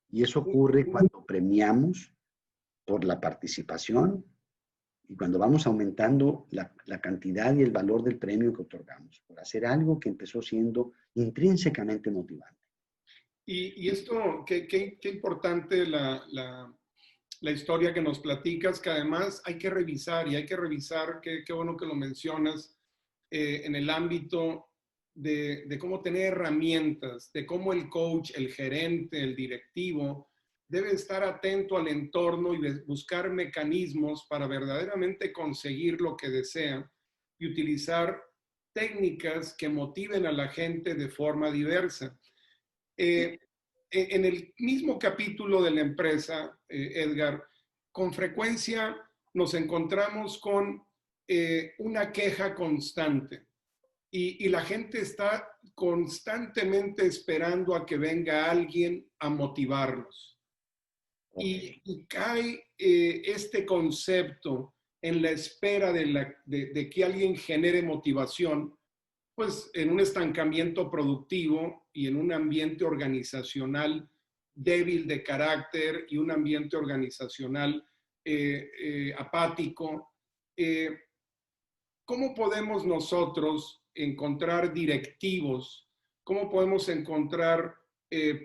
Y eso ocurre cuando premiamos por la participación y cuando vamos aumentando la cantidad y el valor del premio que otorgamos, por hacer algo que empezó siendo intrínsecamente motivante. Y esto, qué importante la historia que nos platicas, que además hay que revisar, y hay que revisar, qué bueno que lo mencionas, en el ámbito de cómo tener herramientas, de cómo el coach, el gerente, el directivo, debe estar atento al entorno y buscar mecanismos para verdaderamente conseguir lo que desea y utilizar técnicas que motiven a la gente de forma diversa. En el mismo capítulo de la empresa, Edgar, con frecuencia nos encontramos con una queja constante y la gente está constantemente esperando a que venga alguien a motivarlos. Y cae este concepto en la espera de que alguien genere motivación, pues en un estancamiento productivo y en un ambiente organizacional débil de carácter y un ambiente organizacional apático. ¿Cómo podemos nosotros encontrar directivos? ¿Cómo podemos encontrar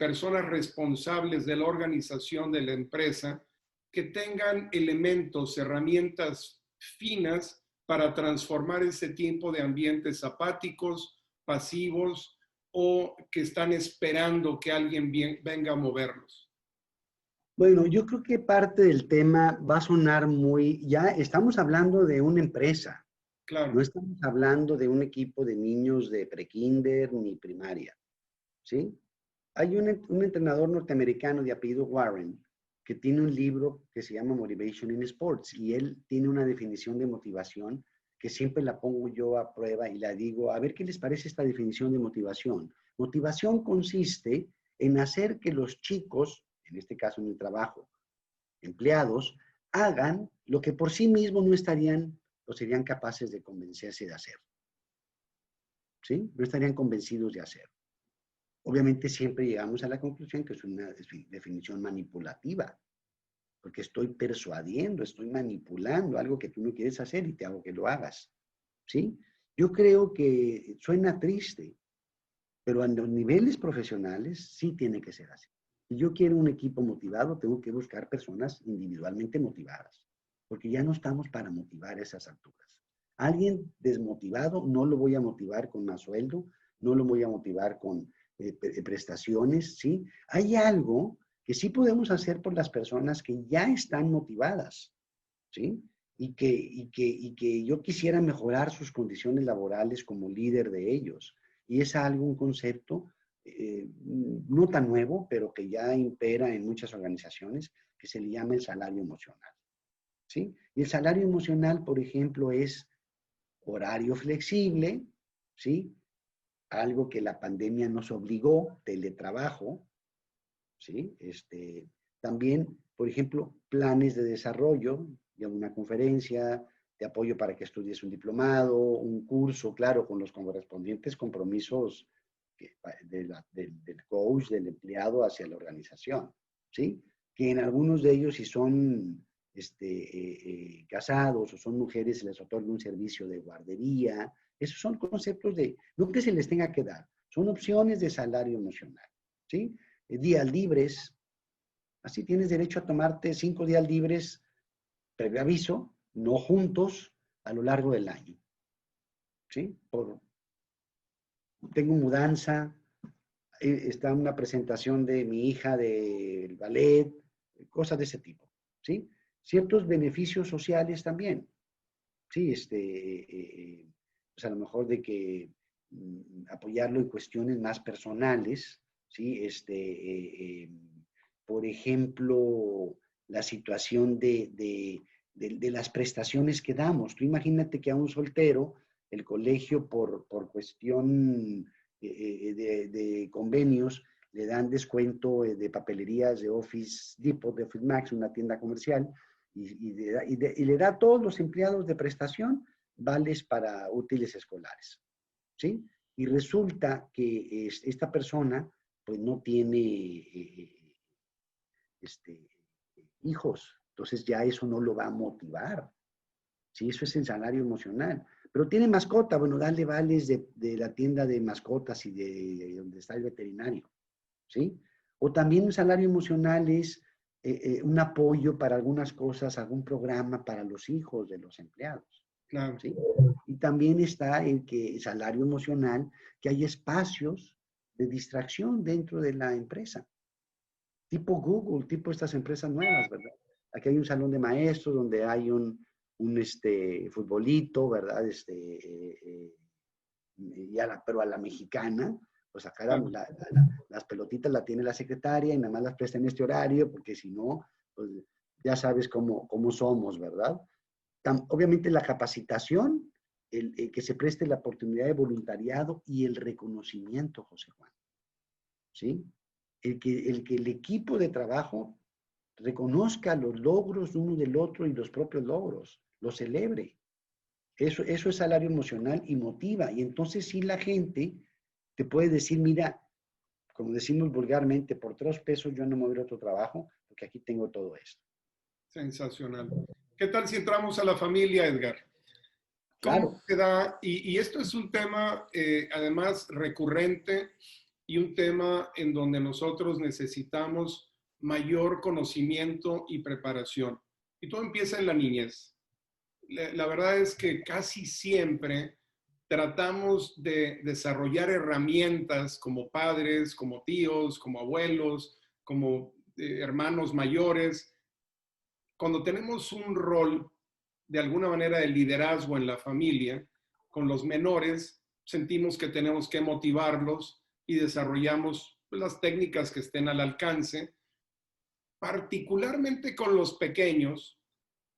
personas responsables de la organización de la empresa que tengan elementos, herramientas finas para transformar ese tipo de ambientes apáticos, pasivos o que están esperando que alguien venga a moverlos? Bueno, yo creo que parte del tema va a sonar muy, ya estamos hablando de una empresa, Claro. no estamos hablando de un equipo de niños de prekinder ni primaria, ¿sí? Hay un entrenador norteamericano de apellido Warren que tiene un libro que se llama Motivation in Sports y él tiene una definición de motivación que siempre la pongo yo a prueba y la digo, a ver qué les parece esta definición de motivación. Motivación consiste en hacer que los chicos, en este caso en el trabajo, empleados, hagan lo que por sí mismos no estarían o serían capaces de convencerse de hacer. ¿Sí? No estarían convencidos de hacer. Obviamente siempre llegamos a la conclusión que es una definición manipulativa, porque estoy persuadiendo, estoy manipulando algo que tú no quieres hacer y te hago que lo hagas. ¿Sí? Yo creo que suena triste, pero en los niveles profesionales sí tiene que ser así. Si yo quiero un equipo motivado, tengo que buscar personas individualmente motivadas, porque ya no estamos para motivar a esas alturas. Alguien desmotivado no lo voy a motivar con más sueldo, no lo voy a motivar con prestaciones, ¿sí? Hay algo que sí podemos hacer por las personas que ya están motivadas, ¿sí? Y que yo quisiera mejorar sus condiciones laborales como líder de ellos. Y es algo, un concepto no tan nuevo, pero que ya impera en muchas organizaciones, que se le llama el salario emocional, ¿sí? Y el salario emocional, por ejemplo, es horario flexible, ¿sí? Algo que la pandemia nos obligó, teletrabajo, ¿sí? También, por ejemplo, planes de desarrollo, de una conferencia, de apoyo para que estudies un diplomado, un curso, claro, con los correspondientes compromisos del coach, del empleado hacia la organización, ¿sí? Que en algunos de ellos, si son casados o son mujeres, se les otorga un servicio de guardería. Esos son conceptos de, no que se les tenga que dar, son opciones de salario emocional, ¿sí? Días libres, así tienes derecho a tomarte 5 días libres previo aviso, no juntos, a lo largo del año, ¿sí? Tengo mudanza, está una presentación de mi hija del ballet, cosas de ese tipo, ¿sí? Ciertos beneficios sociales también, ¿sí? Pues a lo mejor de que apoyarlo en cuestiones más personales, ¿sí? Por ejemplo, la situación de las prestaciones que damos. Tú imagínate que a un soltero, el colegio por cuestión de convenios, le dan descuento de papelerías de Office Depot, de Office Max, una tienda comercial, y le da a todos los empleados de prestación vales para útiles escolares, ¿sí? Y resulta que esta persona pues no tiene hijos, entonces ya eso no lo va a motivar, ¿sí? Eso es el salario emocional. Pero tiene mascota, bueno, dale vales de la tienda de mascotas y de donde está el veterinario, ¿sí? O también un salario emocional es un apoyo para algunas cosas, algún programa para los hijos de los empleados, Claro. ¿sí? Y también está el salario emocional, que hay espacios de distracción dentro de la empresa, tipo Google, tipo estas empresas nuevas, ¿verdad? Aquí hay un salón de maestros donde hay un futbolito, ¿verdad? Pero a la mexicana, pues acá Claro. las pelotitas la tiene la secretaria y nada más las presta en este horario, porque si no, pues ya sabes cómo somos, ¿verdad? Obviamente la capacitación, el que se preste la oportunidad de voluntariado y el reconocimiento, José Juan, ¿sí? El que el equipo de trabajo reconozca los logros uno del otro y los propios logros, los celebre. Eso es salario emocional y motiva. Y entonces sí la gente te puede decir, mira, como decimos vulgarmente, por 3 pesos yo no me voy a otro trabajo porque aquí tengo todo esto. Sensacional. ¿Qué tal si entramos a la familia, Edgar? ¿Cómo Claro, se da? Y esto es un tema, además, recurrente y un tema en donde nosotros necesitamos mayor conocimiento y preparación. Y todo empieza en la niñez. La verdad es que casi siempre tratamos de desarrollar herramientas como padres, como tíos, como abuelos, como hermanos mayores. Cuando tenemos un rol de alguna manera de liderazgo en la familia, con los menores, sentimos que tenemos que motivarlos y desarrollamos las técnicas que estén al alcance, particularmente con los pequeños,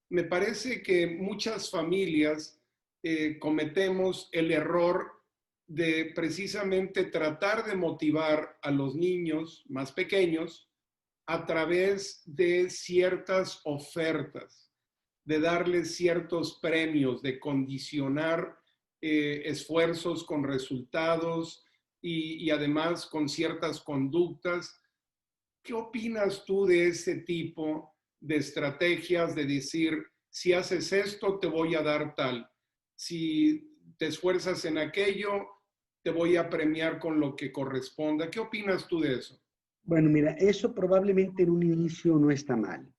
me parece que muchas familias cometemos el error de precisamente tratar de motivar a los niños más pequeños a través de ciertas ofertas, de darles ciertos premios, de condicionar esfuerzos con resultados y además con ciertas conductas. ¿Qué opinas tú de ese tipo de estrategias de decir, si haces esto, te voy a dar tal? Si te esfuerzas en aquello, te voy a premiar con lo que corresponda. ¿Qué opinas tú de eso? Bueno, mira, eso probablemente en un inicio no está mal.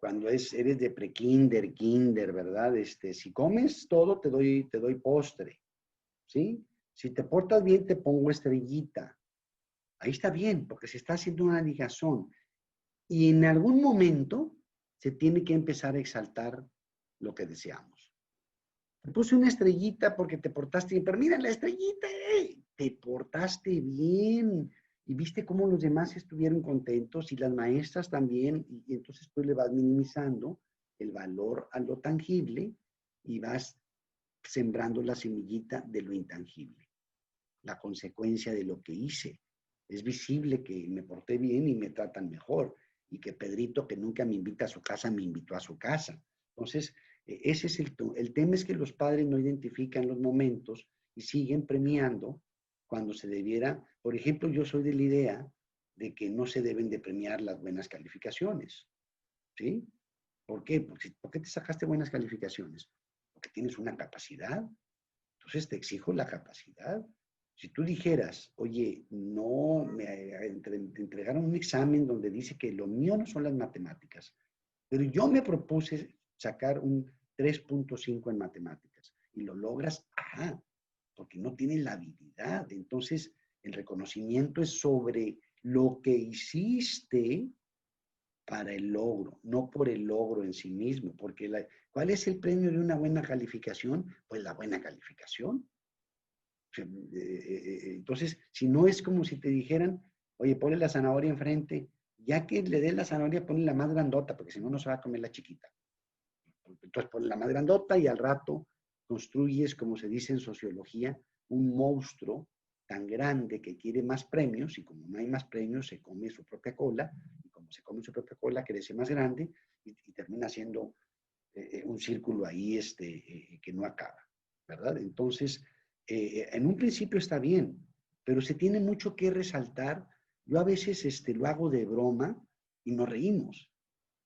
Cuando eres de prekinder, kinder, ¿verdad? Si comes todo, te doy postre, ¿sí? Si te portas bien, te pongo estrellita. Ahí está bien, porque se está haciendo una ligazón. Y en algún momento se tiene que empezar a exaltar lo que deseamos. Te puse una estrellita porque te portaste bien, pero mira la estrellita, te portaste bien y viste cómo los demás estuvieron contentos y las maestras también, y entonces tú le vas minimizando el valor a lo tangible y vas sembrando la semillita de lo intangible, la consecuencia de lo que hice. Es visible que me porté bien y me tratan mejor, y que Pedrito, que nunca me invita a su casa, me invitó a su casa. Entonces, ese es el tema, es que los padres no identifican los momentos y siguen premiando cuando se debiera. Por ejemplo, yo soy de la idea de que no se deben de premiar las buenas calificaciones, ¿sí? ¿Por qué? ¿Por qué te sacaste buenas calificaciones? Porque tienes una capacidad. Entonces te exijo la capacidad. Si tú dijeras, oye, no, te entregaron un examen donde dice que lo mío no son las matemáticas, pero yo me propuse sacar un 3.5 en matemáticas y lo logras, ajá, porque no tienes la habilidad. Entonces, el reconocimiento es sobre lo que hiciste para el logro, no por el logro en sí mismo, porque ¿cuál es el premio de una buena calificación? Pues la buena calificación. Entonces, si no es como si te dijeran, oye, ponle la zanahoria enfrente, ya que le des la zanahoria, ponle la más grandota, porque si no, no se va a comer la chiquita. Entonces, ponle la más grandota y al rato construyes, como se dice en sociología, un monstruo tan grande que quiere más premios, y como no hay más premios, se come su propia cola, y como se come su propia cola, crece más grande y termina siendo un círculo ahí que no acaba, ¿verdad? Entonces, en un principio está bien, pero se tiene mucho que resaltar. Yo a veces lo hago de broma y nos reímos,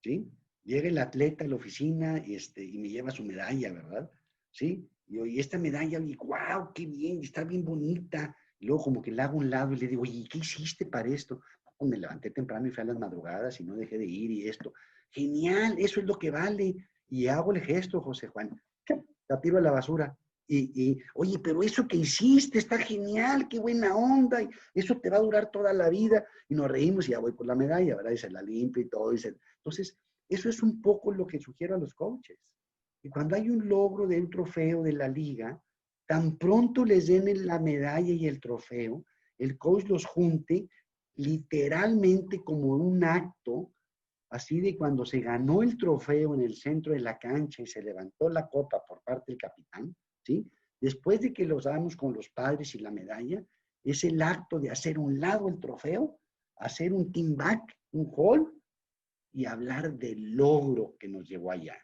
¿sí? Llega el atleta a la oficina y me lleva su medalla, ¿verdad? ¿Sí? Y esta medalla, y wow, qué bien, está bien bonita. Y luego como que la hago a un lado y le digo, oye, ¿qué hiciste para esto? Pues me levanté temprano y fui a las madrugadas y no dejé de ir y esto. Genial, eso es lo que vale. Y hago el gesto, José Juan, la tiro a la basura. Oye, pero eso que hiciste está genial, qué buena onda, y eso te va a durar toda la vida. Y nos reímos y ya voy por la medalla, ¿verdad? Y se la limpio y todo. Entonces, eso es un poco lo que sugiero a los coaches. Y cuando hay un logro de un trofeo de la liga, tan pronto les den la medalla y el trofeo, el coach los junte literalmente como un acto, así de cuando se ganó el trofeo en el centro de la cancha y se levantó la copa por parte del capitán, ¿sí? Después de que los damos con los padres y la medalla, es el acto de hacer un lado el trofeo, hacer un team back, un hall, y hablar del logro que nos llevó allá,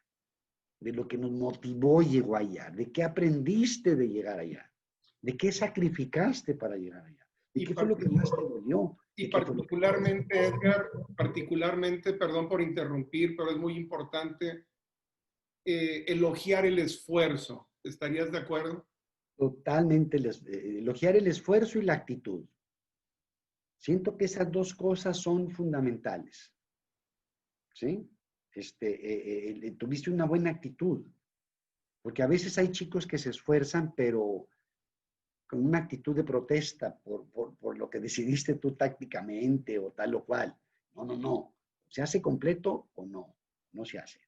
de lo que nos motivó y llegó allá, de qué aprendiste de llegar allá, de qué sacrificaste para llegar allá, de Y, qué fue lo que más te dolió, y de qué fue lo que más te particularmente, Edgar, particularmente, perdón por interrumpir, pero es muy importante elogiar el esfuerzo. ¿Estarías de acuerdo? Totalmente, elogiar el esfuerzo y la actitud. Siento que esas dos cosas son fundamentales, ¿sí? Tuviste una buena actitud, porque a veces hay chicos que se esfuerzan, pero con una actitud de protesta por lo que decidiste tú tácticamente o tal o cual. No, no, no. ¿Se hace completo o no? No se hace,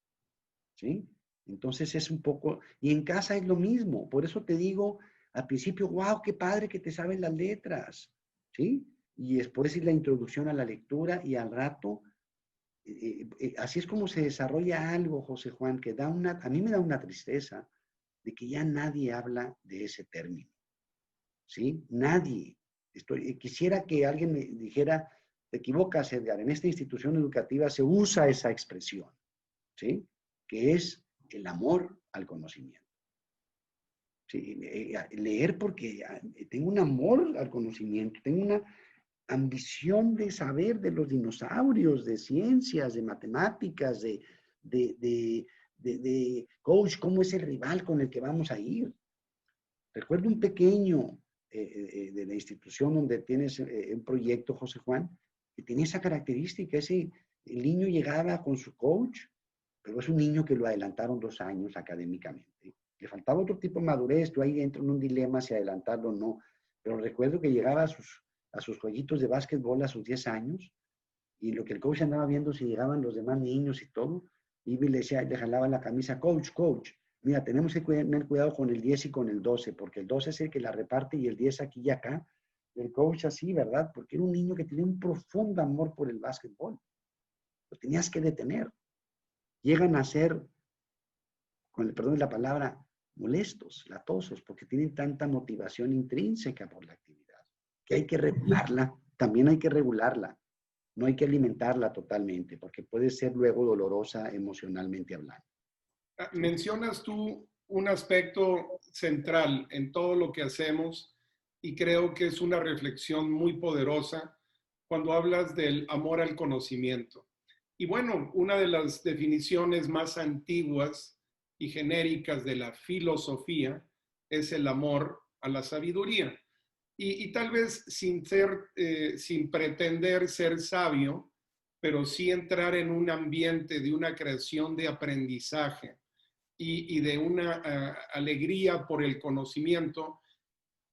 ¿sí? Entonces es un poco, y en casa es lo mismo, por eso te digo al principio, wow, qué padre que te saben las letras, ¿sí? y después es la introducción a la lectura y al rato, así es como se desarrolla algo, José Juan, que a mí me da una tristeza de que ya nadie habla de ese término, ¿sí? Nadie. Quisiera que alguien me dijera, te equivocas, Edgar, en esta institución educativa se usa esa expresión, ¿sí? Que es el amor al conocimiento. Sí, leer porque tengo un amor al conocimiento, tengo una ambición de saber de los dinosaurios, de ciencias, de matemáticas, de coach, cómo es el rival con el que vamos a ir. Recuerdo un pequeño de la institución donde tienes un proyecto, José Juan, que tiene esa característica, el niño llegaba con su coach, pero es un niño que lo adelantaron 2 años académicamente. Le faltaba otro tipo de madurez, yo ahí entro en un dilema si adelantarlo o no, pero recuerdo que llegaba a sus jueguitos de básquetbol a sus 10 años y lo que el coach andaba viendo si llegaban los demás niños y todo, y le decía, le jalaba la camisa, coach, mira, tenemos que tener cuidado con el 10 y con el 12, porque el 12 es el que la reparte y el 10 aquí y acá. Y el coach así, ¿verdad? Porque era un niño que tenía un profundo amor por el básquetbol. Lo tenías que detener. Llegan a ser, con el perdón de la palabra, molestos, latosos, porque tienen tanta motivación intrínseca por la actividad, que hay que regularla, también hay que regularla. No hay que alimentarla totalmente, porque puede ser luego dolorosa emocionalmente hablando. Mencionas tú un aspecto central en todo lo que hacemos y creo que es una reflexión muy poderosa cuando hablas del amor al conocimiento. Y bueno, una de las definiciones más antiguas y genéricas de la filosofía es el amor a la sabiduría. Y tal vez sin pretender ser sabio, pero sí entrar en un ambiente de una creación de aprendizaje y de una alegría por el conocimiento,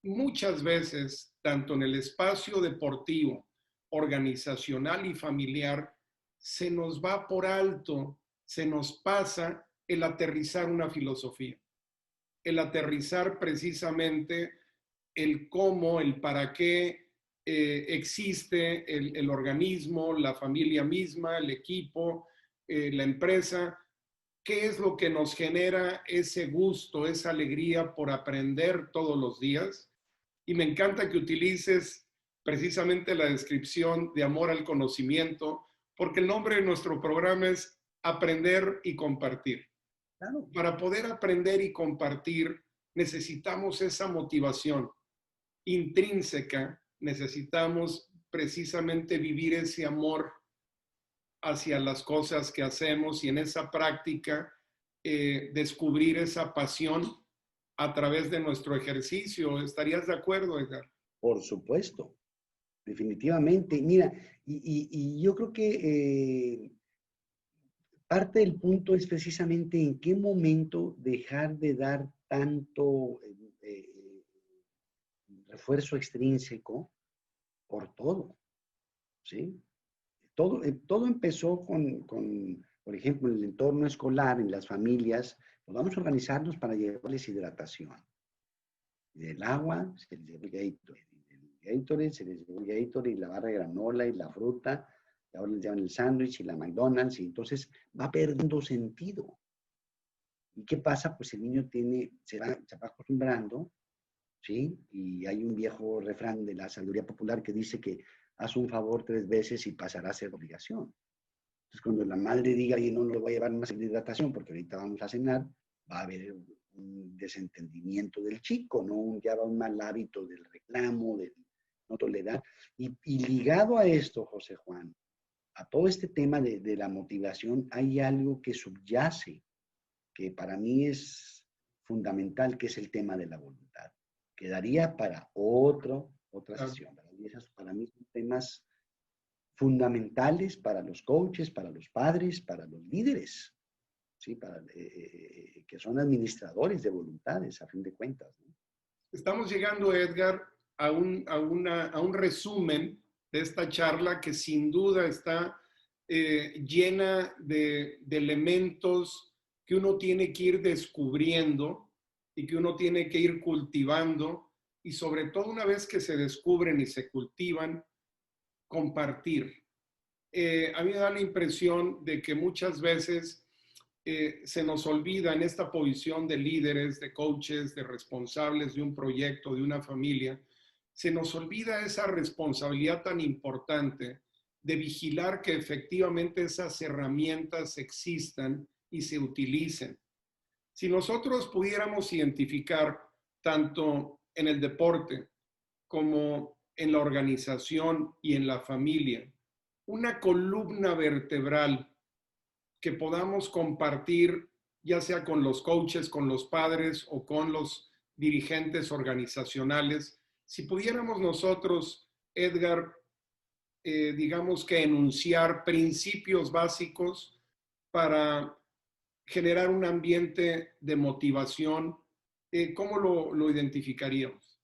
muchas veces, tanto en el espacio deportivo, organizacional y familiar, se nos va por alto, se nos pasa el aterrizar una filosofía, el aterrizar precisamente el cómo, el para qué existe el organismo, la familia misma, el equipo, la empresa, qué es lo que nos genera ese gusto, esa alegría por aprender todos los días. Y me encanta que utilices precisamente la descripción de amor al conocimiento, porque el nombre de nuestro programa es Aprender y Compartir. Claro. Para poder aprender y compartir necesitamos esa motivación intrínseca, necesitamos precisamente vivir ese amor hacia las cosas que hacemos y en esa práctica descubrir esa pasión a través de nuestro ejercicio. ¿Estarías de acuerdo, Edgar? Por supuesto, definitivamente. Mira, y yo creo que parte del punto es precisamente en qué momento dejar de dar tanto refuerzo extrínseco por todo, ¿sí? Todo empezó por ejemplo, en el entorno escolar, en las familias, pues vamos a organizarnos para llevarles hidratación. Del agua, se les lleva el Gatorade. Del Gatorade, se les lleva el Gatorade y la barra de granola y la fruta. Y ahora les llevan el sándwich y la McDonald's. Y entonces va perdiendo sentido. ¿Y qué pasa? Pues el niño se va acostumbrando, ¿sí? Y hay un viejo refrán de la sabiduría popular que dice que haz un favor 3 veces y pasará a ser obligación. Entonces, cuando la madre diga, y no nos voy a llevar más hidratación porque ahorita vamos a cenar, va a haber un desentendimiento del chico, ¿no? Ya va un mal hábito del reclamo, del no tolerar. Y ligado a esto, José Juan, a todo este tema de la motivación, hay algo que subyace, que para mí es fundamental, que es el tema de la voluntad. Quedaría para otra sesión. Para mí son temas fundamentales para los coaches, para los padres, para los líderes, ¿sí? Que son administradores de voluntades, a fin de cuentas, ¿no? Estamos llegando, Edgar, a un resumen de esta charla que sin duda está llena de elementos que uno tiene que ir descubriendo y que uno tiene que ir cultivando y sobre todo una vez que se descubren y se cultivan, compartir. A mí me da la impresión de que muchas veces se nos olvida en esta posición de líderes, de coaches, de responsables de un proyecto, de una familia, se nos olvida esa responsabilidad tan importante de vigilar que efectivamente esas herramientas existan y se utilicen. Si nosotros pudiéramos identificar tanto en el deporte como en la organización y en la familia una columna vertebral que podamos compartir, ya sea con los coaches, con los padres o con los dirigentes organizacionales, si pudiéramos nosotros, Edgar, digamos que enunciar principios básicos para generar un ambiente de motivación, ¿cómo lo identificaríamos?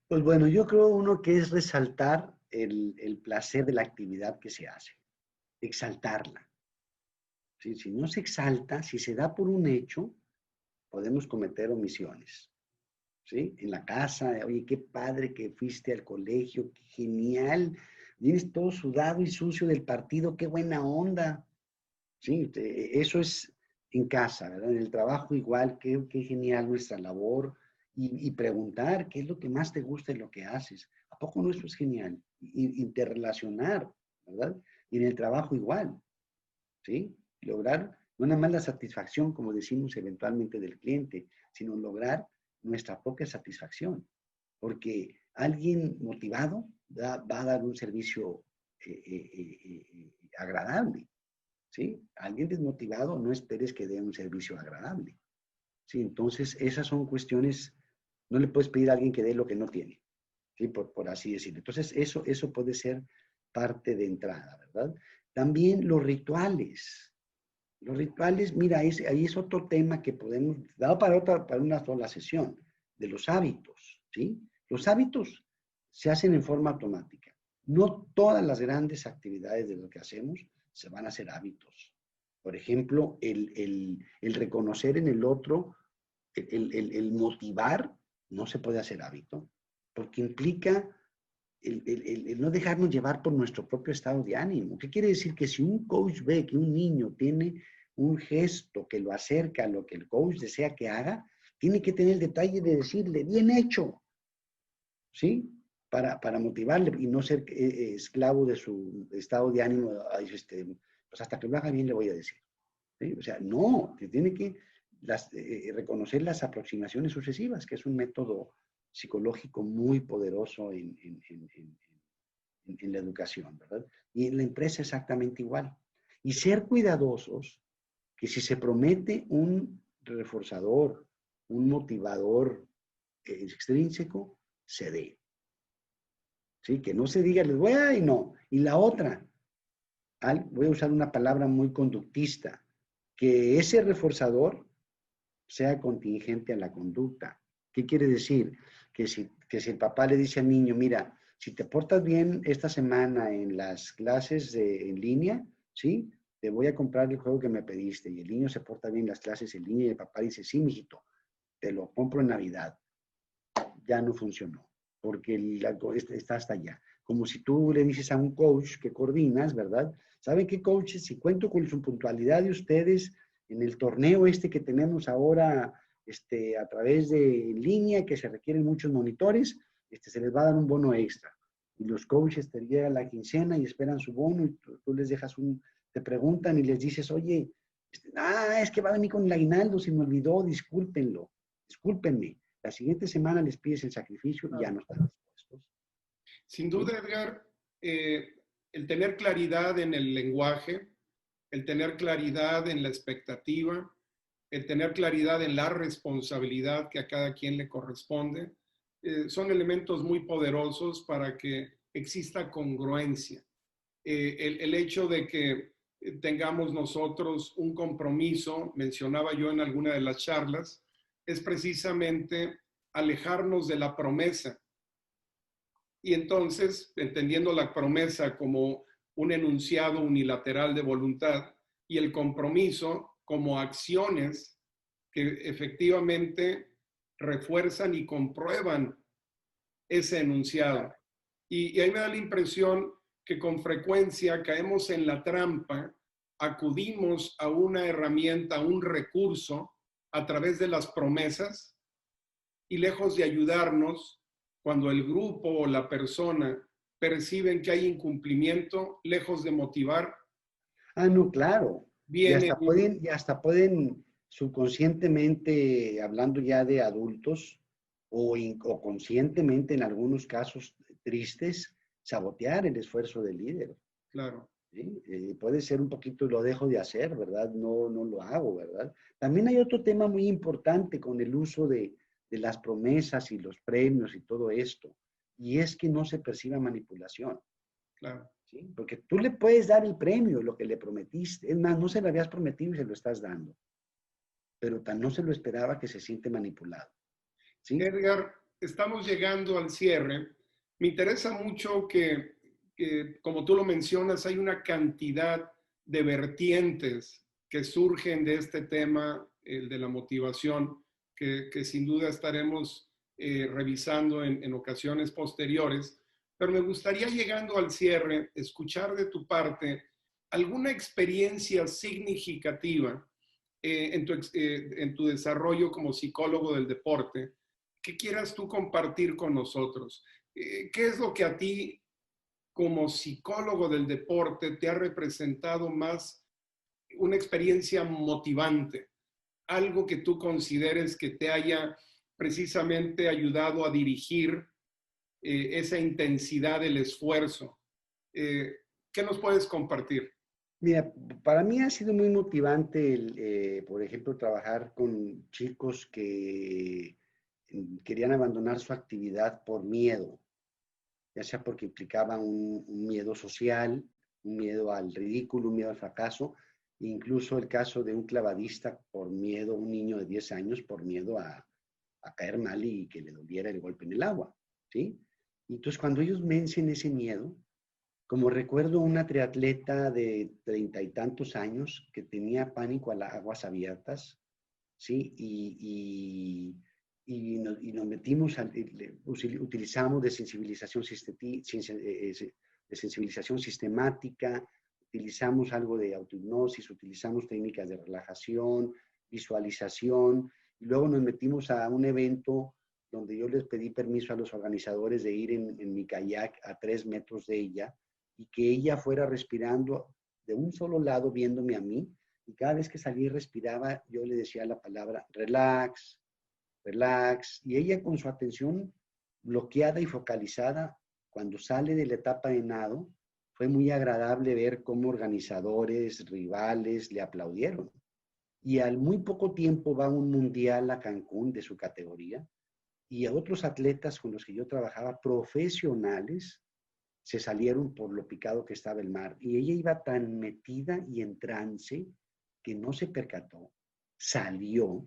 Pues bueno, yo creo uno que es resaltar el placer de la actividad que se hace, exaltarla. ¿Sí? Si no se exalta, si se da por un hecho, podemos cometer omisiones. ¿Sí? En la casa, oye, qué padre que fuiste al colegio, qué genial, vienes todo sudado y sucio del partido, qué buena onda. ¿Sí? Eso es en casa, ¿verdad? En el trabajo igual, qué genial nuestra labor. Y preguntar qué es lo que más te gusta de lo que haces. ¿A poco no eso es genial? Interrelacionar, ¿verdad? Y en el trabajo igual, ¿sí? Lograr no nada más la satisfacción, como decimos eventualmente del cliente, sino lograr nuestra propia satisfacción. Porque alguien motivado va a dar un servicio agradable, ¿sí? Alguien desmotivado no esperes que dé un servicio agradable, ¿sí? Entonces, esas son cuestiones, no le puedes pedir a alguien que dé lo que no tiene, ¿sí? Por así decirlo. Entonces, eso puede ser parte de entrada, ¿verdad? También los rituales. Los rituales, mira, ahí es otro tema que podemos, dado para una sola sesión, de los hábitos, ¿sí? Los hábitos se hacen en forma automática. No todas las grandes actividades de lo que hacemos se van a hacer hábitos. Por ejemplo, el reconocer en el otro, el motivar, no se puede hacer hábito, porque implica el no dejarnos llevar por nuestro propio estado de ánimo. ¿Qué quiere decir? Que si un coach ve que un niño tiene un gesto que lo acerca a lo que el coach desea que haga, tiene que tener el detalle de decirle, bien hecho, ¿sí? Para motivarle y no ser esclavo de su estado de ánimo. Pues hasta que lo haga bien le voy a decir. ¿Sí? O sea, no, te tiene que reconocer las aproximaciones sucesivas, que es un método psicológico muy poderoso en la educación, ¿verdad? Y en la empresa exactamente igual. Y ser cuidadosos, que si se promete un reforzador, un motivador extrínseco, se dé. ¿Sí? Que no se diga, les voy a, y no. Y la otra, voy a usar una palabra muy conductista, que ese reforzador sea contingente a la conducta. ¿Qué quiere decir? Que si el papá le dice al niño, mira, si te portas bien esta semana en las clases en línea, ¿sí? Te voy a comprar el juego que me pediste. Y el niño se porta bien en las clases en línea y el papá dice, sí, mijito, te lo compro en Navidad. Ya no funcionó, porque está hasta allá. Como si tú le dices a un coach que coordinas, ¿verdad? ¿Saben qué, coaches? Si cuento con su puntualidad de ustedes en el torneo que tenemos ahora a través de línea, que se requieren muchos monitores, se les va a dar un bono extra. Y los coaches te llegan la quincena y esperan su bono y tú les dejas te preguntan y les dices, oye, es que va a venir con el aguinaldo, se me olvidó, discúlpenme. La siguiente semana les pides el sacrificio y ya no están dispuestos. Sin duda, Edgar, el tener claridad en el lenguaje, el tener claridad en la expectativa, el tener claridad en la responsabilidad que a cada quien le corresponde, son elementos muy poderosos para que exista congruencia. El hecho de que tengamos nosotros un compromiso, mencionaba yo en alguna de las charlas, es precisamente alejarnos de la promesa. Y entonces, entendiendo la promesa como un enunciado unilateral de voluntad y el compromiso como acciones que efectivamente refuerzan y comprueban ese enunciado. Y ahí me da la impresión que con frecuencia caemos en la trampa, acudimos a una herramienta, a un recurso a través de las promesas y lejos de ayudarnos, cuando el grupo o la persona perciben que hay incumplimiento, lejos de motivar, Ah, no, claro. viene Y hasta pueden subconscientemente, hablando ya de adultos, o conscientemente en algunos casos tristes, sabotear el esfuerzo del líder. claro, ¿Sí? Puede ser un poquito, lo dejo de hacer, ¿verdad? No, no lo hago, ¿verdad? También hay otro tema muy importante con el uso de las promesas y los premios y todo esto, y es que no se perciba manipulación. claro. ¿Sí? Porque tú le puedes dar el premio, lo que le prometiste. Es más, no se lo habías prometido y se lo estás dando. Pero tan no se lo esperaba que se siente manipulado. ¿Sí? Edgar, estamos llegando al cierre. Me interesa mucho que, como tú lo mencionas, hay una cantidad de vertientes que surgen de este tema, el de la motivación, que sin duda estaremos revisando en ocasiones posteriores. Pero me gustaría, llegando al cierre, escuchar de tu parte alguna experiencia significativa en tu desarrollo como psicólogo del deporte que quieras tú compartir con nosotros. ¿Qué es lo que a ti, como psicólogo del deporte, te ha representado más una experiencia motivante? Algo que tú consideres que te haya precisamente ayudado a dirigir esa intensidad del esfuerzo. ¿Qué nos puedes compartir? Mira, para mí ha sido muy motivante, por ejemplo, trabajar con chicos que querían abandonar su actividad por miedo, ya sea porque implicaba un miedo social, un miedo al ridículo, un miedo al fracaso, incluso el caso de un clavadista por miedo, un niño de 10 años, por miedo a caer mal y que le doliera el golpe en el agua, ¿sí? Y entonces cuando ellos vencen ese miedo, como recuerdo una triatleta de 30 y tantos años que tenía pánico a las aguas abiertas, ¿sí? Y nos metimos, utilizamos de sensibilización sistemática, utilizamos algo de autohipnosis, utilizamos técnicas de relajación, visualización, y luego nos metimos a un evento donde yo les pedí permiso a los organizadores de ir en mi kayak a 3 metros de ella y que ella fuera respirando de un solo lado viéndome a mí, y cada vez que salía y respiraba, yo le decía la palabra relax, relax, y ella con su atención bloqueada y focalizada, cuando sale de la etapa de nado, fue muy agradable ver cómo organizadores, rivales le aplaudieron. Y al muy poco tiempo va a un mundial a Cancún de su categoría, y a otros atletas con los que yo trabajaba, profesionales, se salieron por lo picado que estaba el mar. Y ella iba tan metida y en trance que no se percató, salió,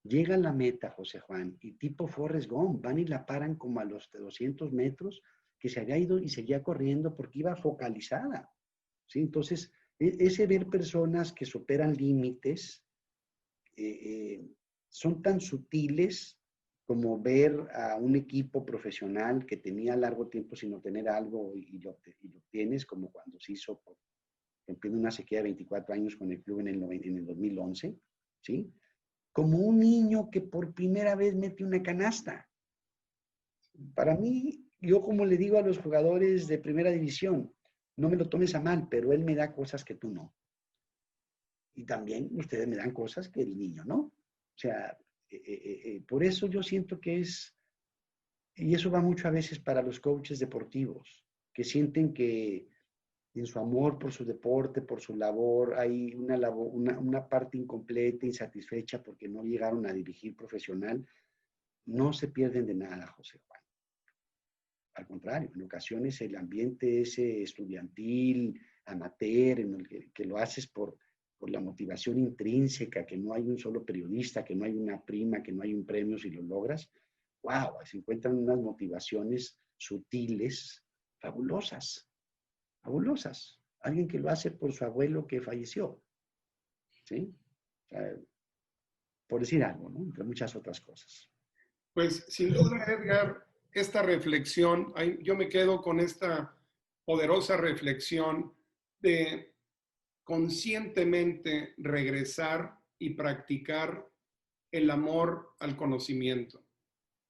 llega a la meta, José Juan, y tipo Forrest Gump, van y la paran como a los 200 metros, que se había ido y seguía corriendo porque iba focalizada. ¿Sí? Entonces, ese ver personas que superan límites son tan sutiles como ver a un equipo profesional que tenía largo tiempo sin obtener algo y lo obtienes, como cuando se hizo, por ejemplo, una sequía de 24 años con el club en el 2011, ¿sí? Como un niño que por primera vez mete una canasta. Para mí, yo como le digo a los jugadores de primera división, no me lo tomes a mal, pero él me da cosas que tú no. Y también ustedes me dan cosas que el niño no. O sea, por eso yo siento que y eso va mucho a veces para los coaches deportivos, que sienten que en su amor por su deporte, por su labor, hay una parte incompleta, insatisfecha porque no llegaron a dirigir profesional. No se pierden de nada, José Juan. Al contrario, en ocasiones el ambiente ese estudiantil, amateur, en el que lo haces por la motivación intrínseca, que no hay un solo periodista, que no hay una prima, que no hay un premio si lo logras, wow, se encuentran unas motivaciones sutiles, fabulosas, fabulosas. Alguien que lo hace por su abuelo que falleció, ¿sí? O sea, por decir algo, ¿no? Entre muchas otras cosas. Pues sin duda, Edgar, esta reflexión, yo me quedo con esta poderosa reflexión de conscientemente regresar y practicar el amor al conocimiento,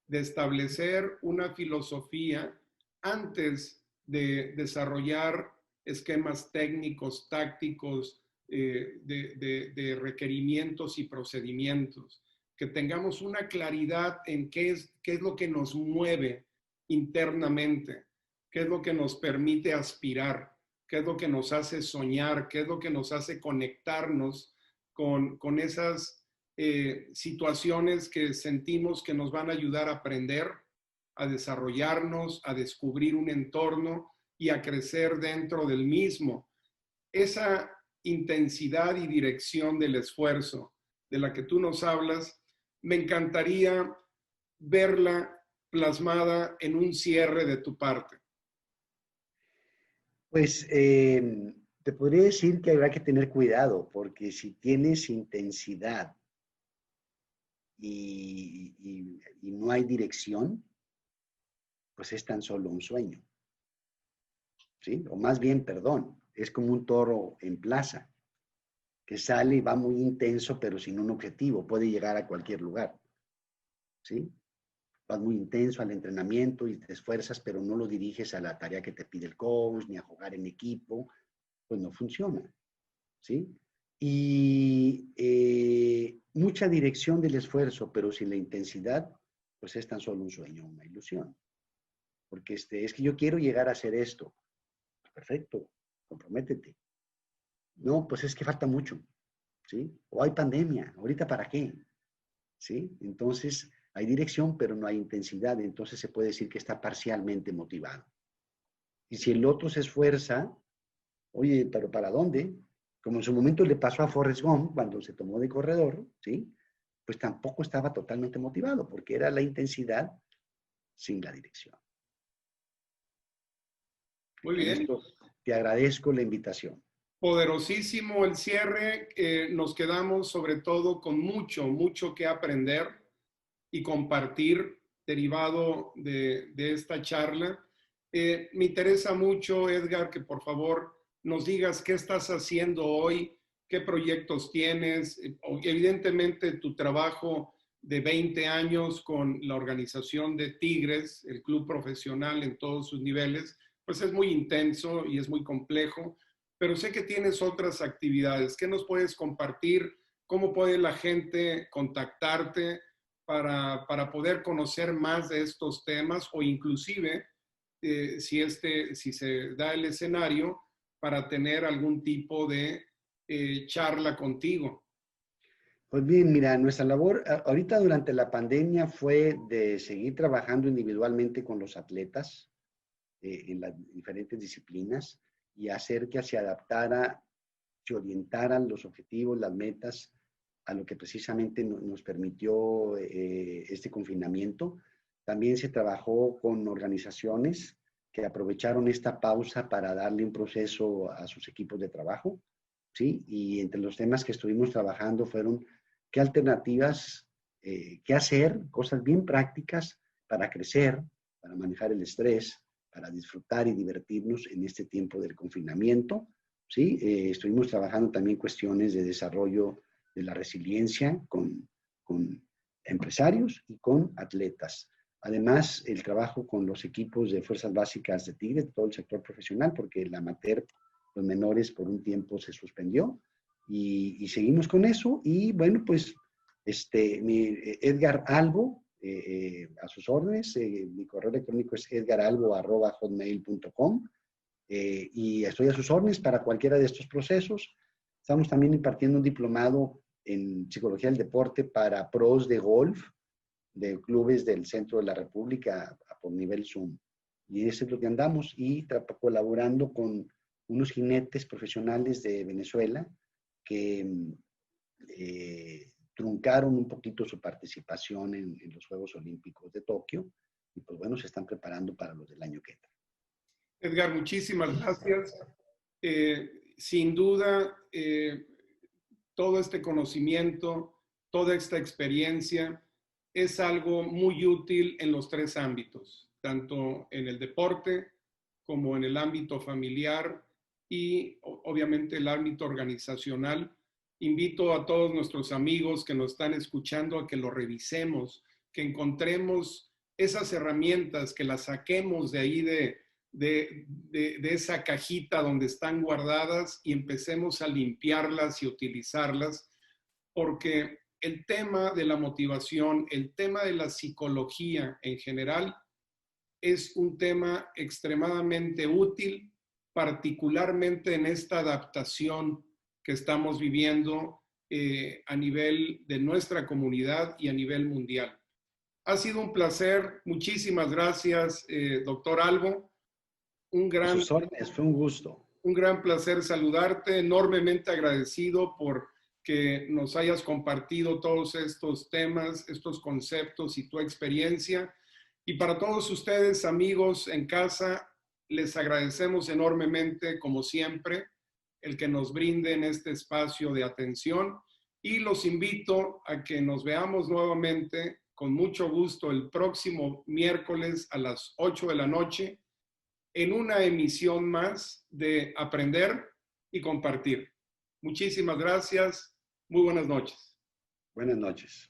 de establecer una filosofía antes de desarrollar esquemas técnicos, tácticos, de requerimientos y procedimientos, que tengamos una claridad en qué es lo que nos mueve internamente, qué es lo que nos permite aspirar, qué es lo que nos hace soñar, qué es lo que nos hace conectarnos con esas situaciones que sentimos que nos van a ayudar a aprender, a desarrollarnos, a descubrir un entorno y a crecer dentro del mismo. Esa intensidad y dirección del esfuerzo de la que tú nos hablas, me encantaría verla plasmada en un cierre de tu parte. Pues te podría decir que habrá que tener cuidado, porque si tienes intensidad y no hay dirección, pues es tan solo un sueño, ¿sí? O más bien, perdón, es como un toro en plaza, que sale y va muy intenso, pero sin un objetivo, puede llegar a cualquier lugar, ¿sí? Vas muy intenso al entrenamiento y te esfuerzas, pero no lo diriges a la tarea que te pide el coach, ni a jugar en equipo, pues no funciona, ¿sí? Y mucha dirección del esfuerzo, pero sin la intensidad, pues es tan solo un sueño, una ilusión. Porque es que yo quiero llegar a hacer esto. Perfecto, comprométete. No, pues es que falta mucho, ¿sí? O hay pandemia, ¿ahorita para qué? ¿Sí? Entonces, hay dirección, pero no hay intensidad, entonces se puede decir que está parcialmente motivado. Y si el otro se esfuerza, oye, pero ¿para dónde? Como en su momento le pasó a Forrest Gump cuando se tomó de corredor, ¿sí? Pues tampoco estaba totalmente motivado, porque era la intensidad sin la dirección. Muy Con bien. esto te agradezco la invitación. Poderosísimo el cierre. Nos quedamos sobre todo con mucho que aprender y compartir derivado de esta charla. Me interesa mucho, Edgar, que por favor nos digas qué estás haciendo hoy, qué proyectos tienes. Evidentemente, tu trabajo de 20 años con la organización de Tigres, el club profesional en todos sus niveles, pues es muy intenso y es muy complejo, pero sé que tienes otras actividades. ¿Qué nos puedes compartir? ¿Cómo puede la gente contactarte para poder conocer más de estos temas o inclusive, si se da el escenario, para tener algún tipo de charla contigo? Pues bien, mira, nuestra labor ahorita durante la pandemia fue de seguir trabajando individualmente con los atletas en las diferentes disciplinas y hacer que se adaptara, se orientaran los objetivos, las metas a lo que precisamente nos permitió este confinamiento. También se trabajó con organizaciones que aprovecharon esta pausa para darle un proceso a sus equipos de trabajo, ¿sí? Y entre los temas que estuvimos trabajando fueron qué alternativas, qué hacer, cosas bien prácticas para crecer, para manejar el estrés, para disfrutar y divertirnos en este tiempo del confinamiento, ¿sí? Estuvimos trabajando también cuestiones de desarrollo de la resiliencia con empresarios y con atletas. Además, el trabajo con los equipos de fuerzas básicas de Tigre, todo el sector profesional, porque el amateur, los menores, por un tiempo se suspendió y seguimos con eso. Y bueno, pues Edgar Albo, a sus órdenes, mi correo electrónico es edgaralbo@hotmail.com y estoy a sus órdenes para cualquiera de estos procesos. Estamos también impartiendo un diplomado en psicología del deporte para pros de golf de clubes del centro de la República por nivel Zoom. Y eso es lo que andamos y colaborando con unos jinetes profesionales de Venezuela que truncaron un poquito su participación en los Juegos Olímpicos de Tokio y pues bueno, se están preparando para los del año que entra. Edgar, muchísimas gracias. Sin duda, todo este conocimiento, toda esta experiencia es algo muy útil en los tres ámbitos, tanto en el deporte como en el ámbito familiar y obviamente el ámbito organizacional. Invito a todos nuestros amigos que nos están escuchando a que lo revisemos, que encontremos esas herramientas, que las saquemos de ahí de esa cajita donde están guardadas y empecemos a limpiarlas y utilizarlas, porque el tema de la motivación, el tema de la psicología en general, es un tema extremadamente útil, particularmente en esta adaptación que estamos viviendo a nivel de nuestra comunidad y a nivel mundial. Ha sido un placer. Muchísimas gracias, doctor Albo. A sus órdenes, fue un gusto. Un gran placer saludarte, enormemente agradecido por que nos hayas compartido todos estos temas, estos conceptos y tu experiencia. Y para todos ustedes, amigos en casa, les agradecemos enormemente, como siempre, el que nos brinden este espacio de atención y los invito a que nos veamos nuevamente con mucho gusto el próximo miércoles a las 8 de la noche en una emisión más de Aprender y Compartir. Muchísimas gracias. Muy buenas noches. Buenas noches.